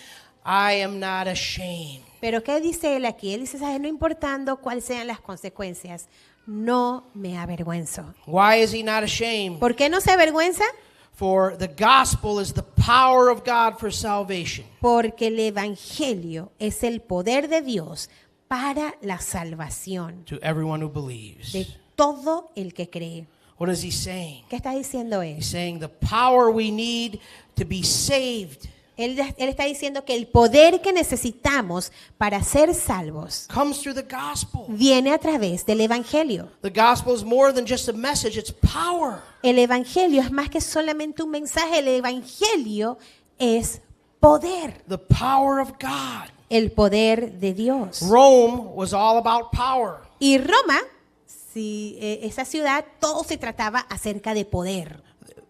I am not ashamed. Pero ¿qué dice él aquí? Él dice, ¿sabes? No importando cuáles sean las consecuencias, no me avergüenzo. Why is he not ashamed? ¿Por qué no se avergüenza? For the gospel is the power of God for salvation. Porque el evangelio es el poder de Dios para la salvación To everyone who believes. de todo el que cree. What is he saying? ¿Qué está diciendo él? He's saying the power we need to be saved Él está diciendo que el poder que necesitamos para ser salvos comes through the gospel. viene a través del evangelio. The gospel is more than just a message, it's power. El evangelio es más que solamente un mensaje, el evangelio es poder, The power of God. el poder de Dios. Rome was all about power. Y Roma, esa ciudad, todo se trataba acerca de poder.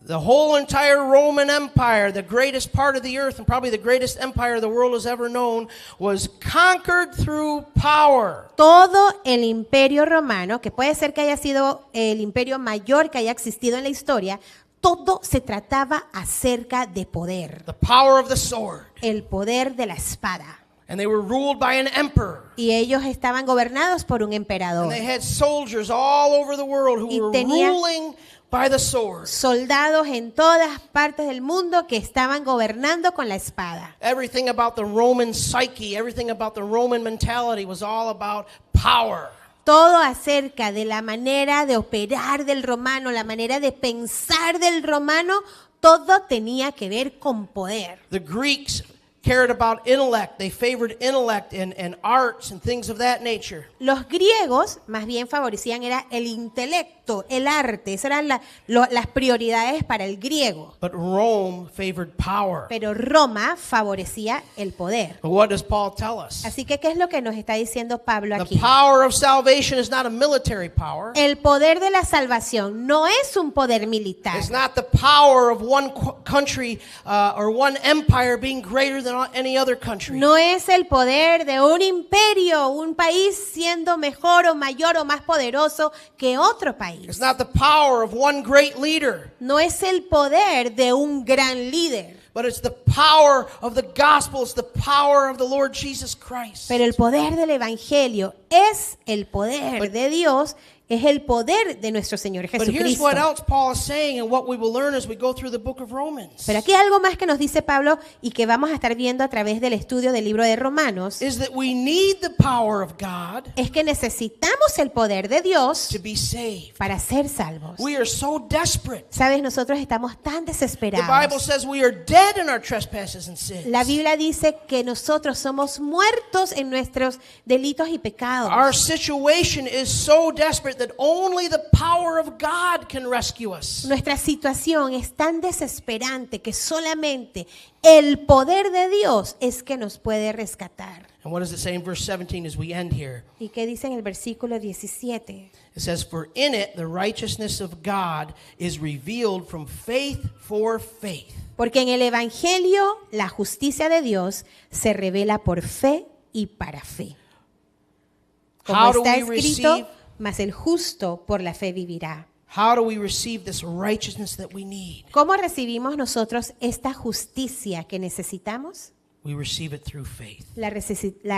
The whole entire Roman Empire, the greatest part of the earth and probably the greatest empire the world has ever known, was conquered through power. Todo el imperio romano, que puede ser que haya sido el imperio mayor que haya existido en la historia, todo se trataba acerca de poder, The power of the sword. el poder de la espada. And they were ruled by an emperor. Y ellos estaban gobernados por un And emperador. they had soldiers all over the world who Y were tenía- ruling by the sword. Soldados en todas partes del mundo que estaban gobernando con la espada. Everything about the Roman psyche, everything about the Roman mentality was all about power. Todo acerca de la manera de operar del romano, la manera de pensar del romano, todo tenía que ver con poder. The Greeks cared about intellect. They favored intellect and arts and things of that nature. Los griegos más bien favorecían era el intelecto, el arte, esas eran las prioridades para el griego. But Rome favored power. Pero Roma favorecía el poder. But what does Paul tell us? Así que, ¿qué es lo que nos está diciendo Pablo The aquí? power of salvation is not a military power. El poder de la salvación no es un poder militar. It's not the power of one country or one empire being greater than any other country. No es el poder de un imperio, un país siendo mejor o mayor o más poderoso que otro país. It's not the power of one great leader, No es el poder de un gran líder, but it's the power of the gospel. It's the power of the Lord Jesus Christ. pero el poder del evangelio es el poder de Dios, es el poder de nuestro Señor But here's Jesucristo. what else Paul is saying and what we will learn as we go through the book of Romans. Pero aquí hay algo más que nos dice Pablo y que vamos a estar viendo a través del estudio del libro de Romanos, Is that we need the power of God es que necesitamos el poder de Dios to be saved. para ser salvos. We are so desperate. Sabes, nosotros estamos tan The Bible desesperados. says we are dead in our trespasses and sins. La Biblia dice que nosotros somos muertos en nuestros delitos y pecados. Our situation is so desperate that only the power of God can rescue us. Nuestra situación es tan desesperante que solamente el poder de Dios es que nos puede rescatar. And what does it say in verse 17 as we end here? ¿Y qué dice en el versículo 17? It says, "For in it the righteousness of God is revealed from faith for faith." Porque en el Evangelio la justicia de Dios se revela por fe y para fe. Como How do está we escrito, receive- mas el justo por la fe vivirá. How do we receive this righteousness that we need? ¿Cómo recibimos nosotros esta justicia que necesitamos? We receive it through faith, La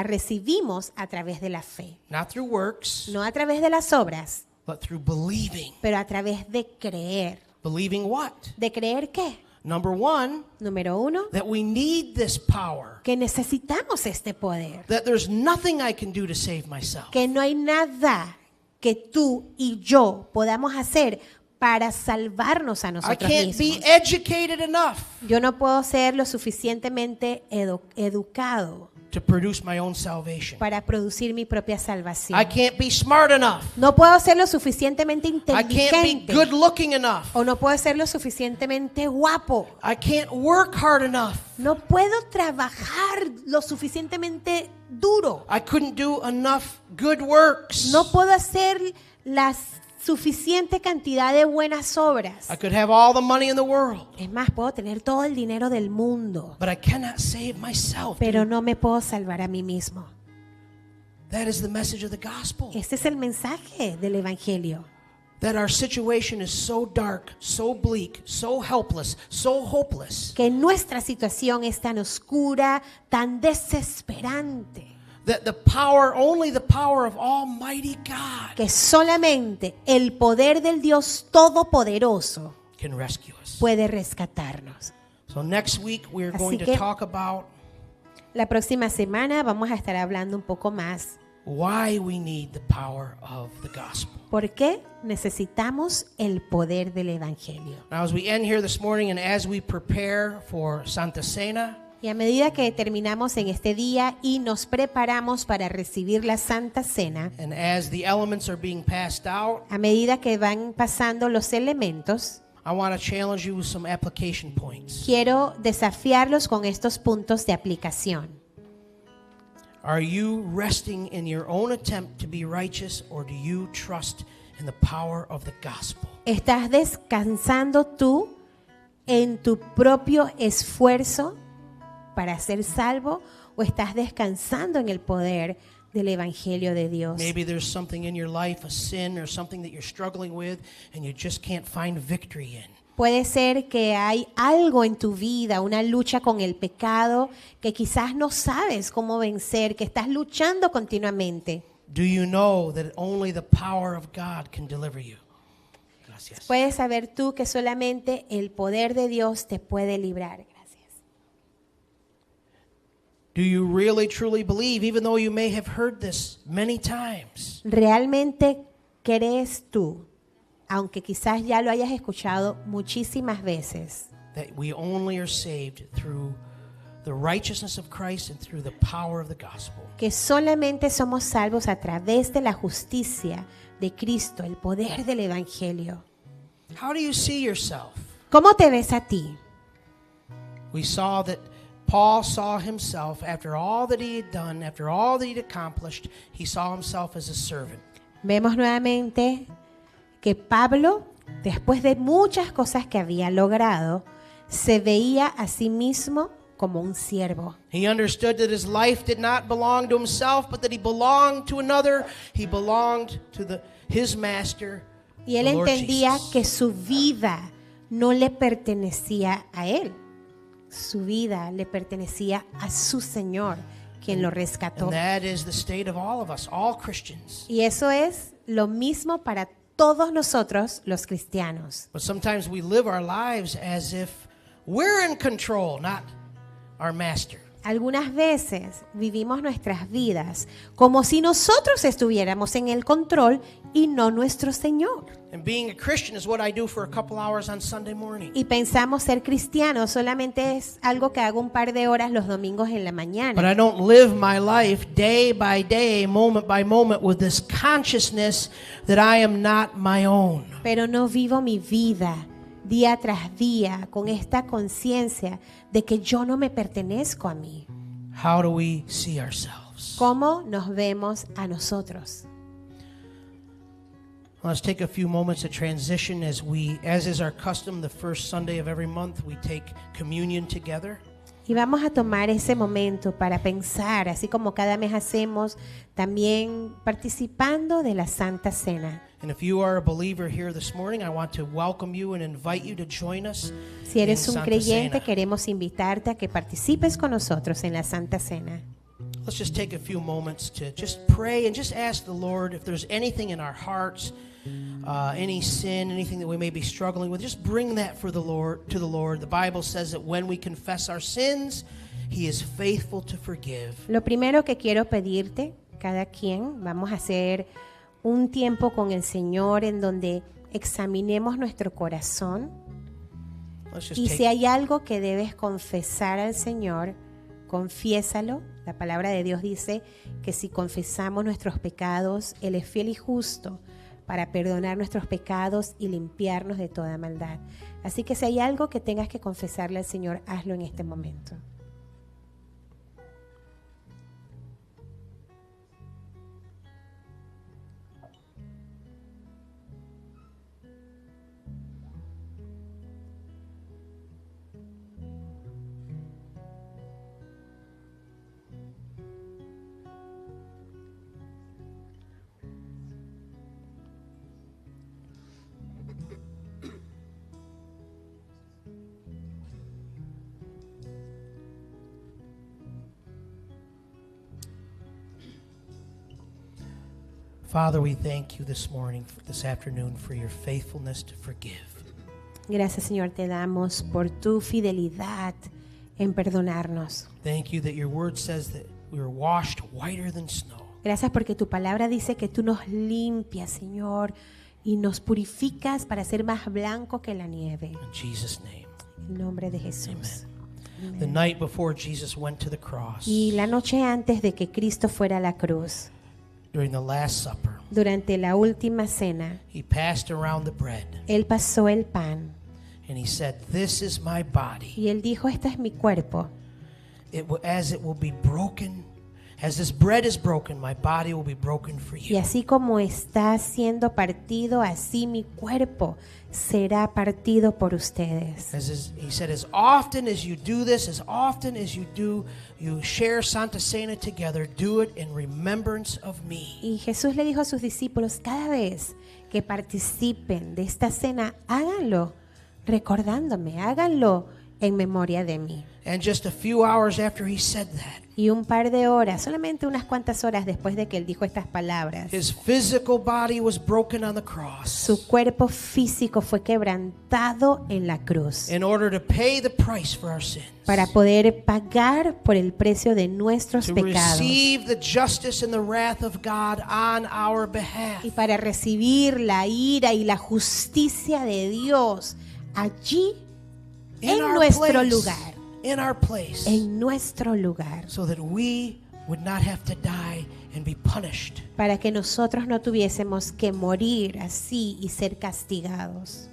recibimos a través de la fe, not through works, no a través de las obras, but through believing. pero a través de creer. Believing what? ¿De creer qué? Number one, Número uno, that we need this power. que necesitamos este poder, That there's nothing I can do to save myself. que no hay nada que tú y yo podamos hacer para salvarnos a I nosotros can't be mismos. educated enough Yo no puedo ser lo suficientemente educado to produce my own salvation. para producir mi propia salvación. I can't be smart enough. No puedo ser lo suficientemente I can't be inteligente good looking enough. o no puedo ser lo suficientemente guapo. I can't work hard enough. No puedo trabajar lo suficientemente duro. I couldn't do enough good works. No puedo hacer la suficiente cantidad de buenas obras. I could have all the money in the world, Es más, puedo tener todo el dinero del mundo, but I cannot save myself. pero no me puedo salvar a mí mismo. That is the message of the gospel. Este es el mensaje del Evangelio. That our situation is so dark, so bleak, so helpless, so hopeless, Que nuestra situación es tan oscura, tan desesperante, that only the power of Almighty God que solamente el poder del Dios Todopoderoso can rescue us. puede rescatarnos. So next week we're Así going to que- talk about La próxima semana vamos a estar hablando un poco más. why we need the power of the gospel. ¿Por qué necesitamos el poder del Evangelio? Now as we end here this morning and as we prepare for Santa Cena, Y a medida que terminamos en este día y nos preparamos para recibir la Santa Cena, and as the elements are being passed out, a medida que van pasando los elementos, I want to challenge you with some application points. quiero desafiarlos con estos puntos de aplicación. Are you resting in your own attempt to be righteous, or do you trust in the power of the gospel? ¿Estás descansando tú en tu propio esfuerzo para ser salvo o estás descansando en el poder del Evangelio de Dios? Maybe there's something in your life, a sin or something that you're struggling with, and you just can't find victory in. Puede ser que hay algo en tu vida, una lucha con el pecado que quizás no sabes cómo vencer, que estás luchando continuamente. Do you know that only the power of God can deliver you? Gracias. Puedes saber tú que solamente el poder de Dios te puede librar. Gracias. Do you really truly believe, even though you may have heard this many times, ¿Realmente crees tú, aunque quizás ya lo hayas escuchado muchísimas veces, that we only are saved through the righteousness of Christ and through the power of the gospel? que solamente somos salvos a través de la justicia de Cristo, el poder del Evangelio? How do you see yourself? ¿Cómo te ves a ti? We saw that Paul saw himself, after all that he had done, after all that he'd accomplished, he saw himself as a servant. Vemos nuevamente que Pablo, después de muchas cosas que había logrado, se veía a sí mismo como un siervo. He understood that his life did not belong to himself, but that he belonged to another. He belonged to his master, Y él the Lord entendía Jesus. que su vida no le pertenecía a él. Su vida le pertenecía a su Señor, quien lo rescató. And that is the state of all of us, all Christians. Y eso es lo mismo para todos nosotros los cristianos. But sometimes we live our lives as if we're in control, not our master. Algunas veces vivimos nuestras vidas como si nosotros estuviéramos en el control y no nuestro Señor. And being a Christian is what I do for a couple hours on Sunday morning. Y pensamos ser cristianos solamente es algo que hago un par de horas los domingos en la But mañana. I don't live my life day by day, moment by moment, with this consciousness that I am not my own. Pero no vivo mi vida día tras día con esta conciencia de que yo no me pertenezco a mí. How do we see ourselves? ¿Cómo nos vemos a nosotros? Let's take a few moments to transition as is our custom, the first Sunday of every month, we take communion together. Y vamos a tomar ese momento para pensar, así como cada mes hacemos, también participando de la Santa Cena. And if you are a believer here this morning, I want to welcome you and invite you to join us. Si eres in un Santa creyente, Cena. queremos invitarte a que participes con nosotros en la Santa Cena. Let's just take a few moments to just pray and just ask the Lord if there's anything in our hearts, any sin, anything that we may be struggling with. Just bring that to the Lord. The Bible says that when we confess our sins, He is faithful to forgive. Lo primero que quiero pedirte, cada quien, vamos a hacer un tiempo con el Señor en donde examinemos nuestro corazón. Let's just Y take si hay algo que debes confesar al Señor, confiésalo. La palabra de Dios dice que si confesamos nuestros pecados, Él es fiel y justo para perdonar nuestros pecados y limpiarnos de toda maldad. Así que si hay algo que tengas que confesarle al Señor, hazlo en este momento. Father, we thank you this afternoon, for your faithfulness to forgive. Gracias, Señor, te damos por tu fidelidad en perdonarnos. Thank you that your word says that we are washed whiter than snow. Gracias porque tu palabra dice que tú nos limpias, Señor, y nos purificas para ser más blanco que la nieve. In Jesus' name. En nombre de Jesús. The night before Jesus went to the cross, Y la noche antes de que Cristo fuera a la cruz, during the Last Supper, durante la última cena, he passed around the bread Él pasó el pan and he said, "This is my body, y Él dijo, este es mi cuerpo, as it will be broken As this bread is broken, my body will be broken for Y you. así como está siendo partido, así mi cuerpo será partido por ustedes. He said, as often as you do this, as often as you share Santa Cena together, do it in remembrance of me. Y Jesús le dijo a sus discípulos, cada vez que participen de esta cena, háganlo recordándome, háganlo en memoria de mí. And just a few hours after he said that, Y un par de horas, solamente unas cuantas horas después de que él dijo estas palabras, his physical body was broken on the cross su cuerpo físico fue quebrantado en la cruz in order to pay the price for our sins, para poder pagar por el precio de nuestros to pecados receive the justice and the wrath of God on our behalf. y para recibir la ira y la justicia de Dios allí en nuestro lugar, en nuestro lugar, so that we would not have to die and be punished. para que nosotros no tuviésemos que morir así y ser castigados.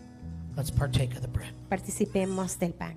Let's partake of the bread. Participemos del pan.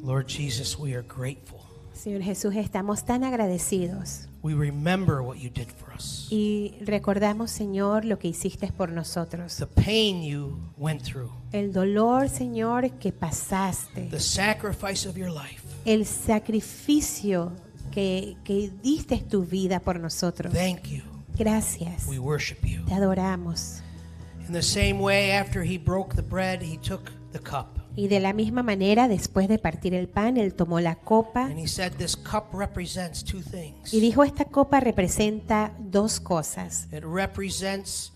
Lord Jesus, we are grateful. Señor Jesús, estamos tan agradecidos We remember what you did for us, y recordamos, Señor, lo que hiciste por nosotros. the pain you went through, El dolor, Señor, que pasaste, the sacrifice of your life. el sacrificio que diste tu vida por nosotros. Thank you. Gracias, We worship you. te adoramos. In the same way, after he broke the bread, he took the cup. Y de la misma manera, después de partir el pan, él tomó la copa And he said, this cup represents two things. y dijo, esta copa representa dos cosas. It represents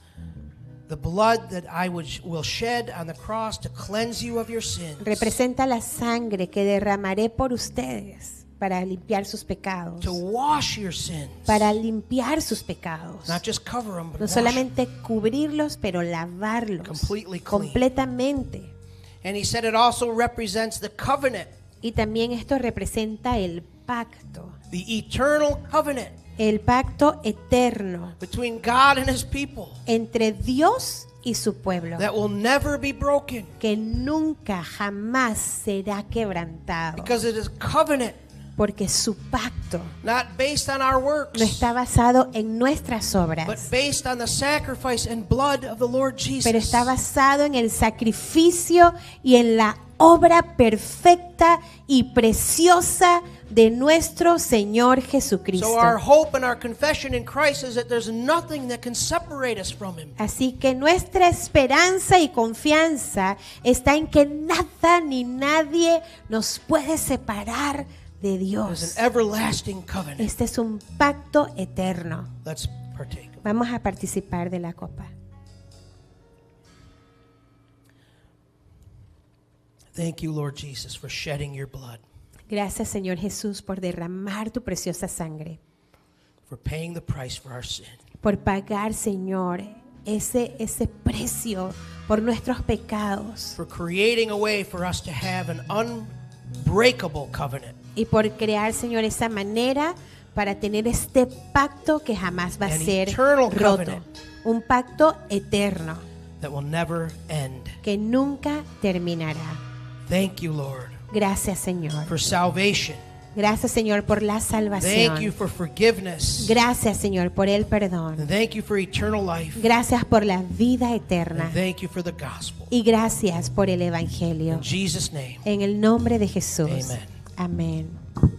the blood that I will shed on the cross to cleanse you of your sins. Representa la sangre que derramaré por ustedes para limpiar sus pecados. To wash your sins. Para limpiar sus pecados. Not just cover them, but No wash solamente cubrirlos, pero lavarlos Completely clean. completamente. And he said it also represents the covenant, Y también esto representa el pacto. the eternal covenant El pacto eterno between God and his people entre Dios y su pueblo. that will never be broken, Que nunca, jamás será quebrantado. because it is covenant, Porque su pacto not based on our no works, está basado en nuestras but obras, based on the sacrifice and blood of the Lord Jesus. pero está basado en el sacrificio y en la obra perfecta y preciosa de nuestro Señor Jesucristo. So our hope and our confession in Christ is that there's nothing that can separate us from him. Así que nuestra esperanza y confianza está en que nada ni nadie nos puede separar de There's Dios. an everlasting covenant. Este es un pacto eterno. Let's partake. Vamos a participar de la copa. Thank you, Lord Jesus, for shedding your blood, Gracias, Señor Jesús, por derramar tu preciosa sangre, for paying the price for our sin. por pagar, Señor, ese precio por nuestros pecados For creating a way for us to have an unbreakable covenant y por crear, Señor, esa manera para tener este pacto que jamás va a An ser eternal roto. covenant. Un pacto eterno that will never end. que nunca terminará. Thank you, Lord, Gracias, Señor. for salvation. Gracias, Señor, por la Thank you salvación. for forgiveness. Gracias, Señor, por el perdón. And thank you for eternal life. Gracias por la vida eterna. And thank you for the gospel. Y gracias por el Evangelio. In Jesus' name. En el nombre de Jesús. Amen. Amén.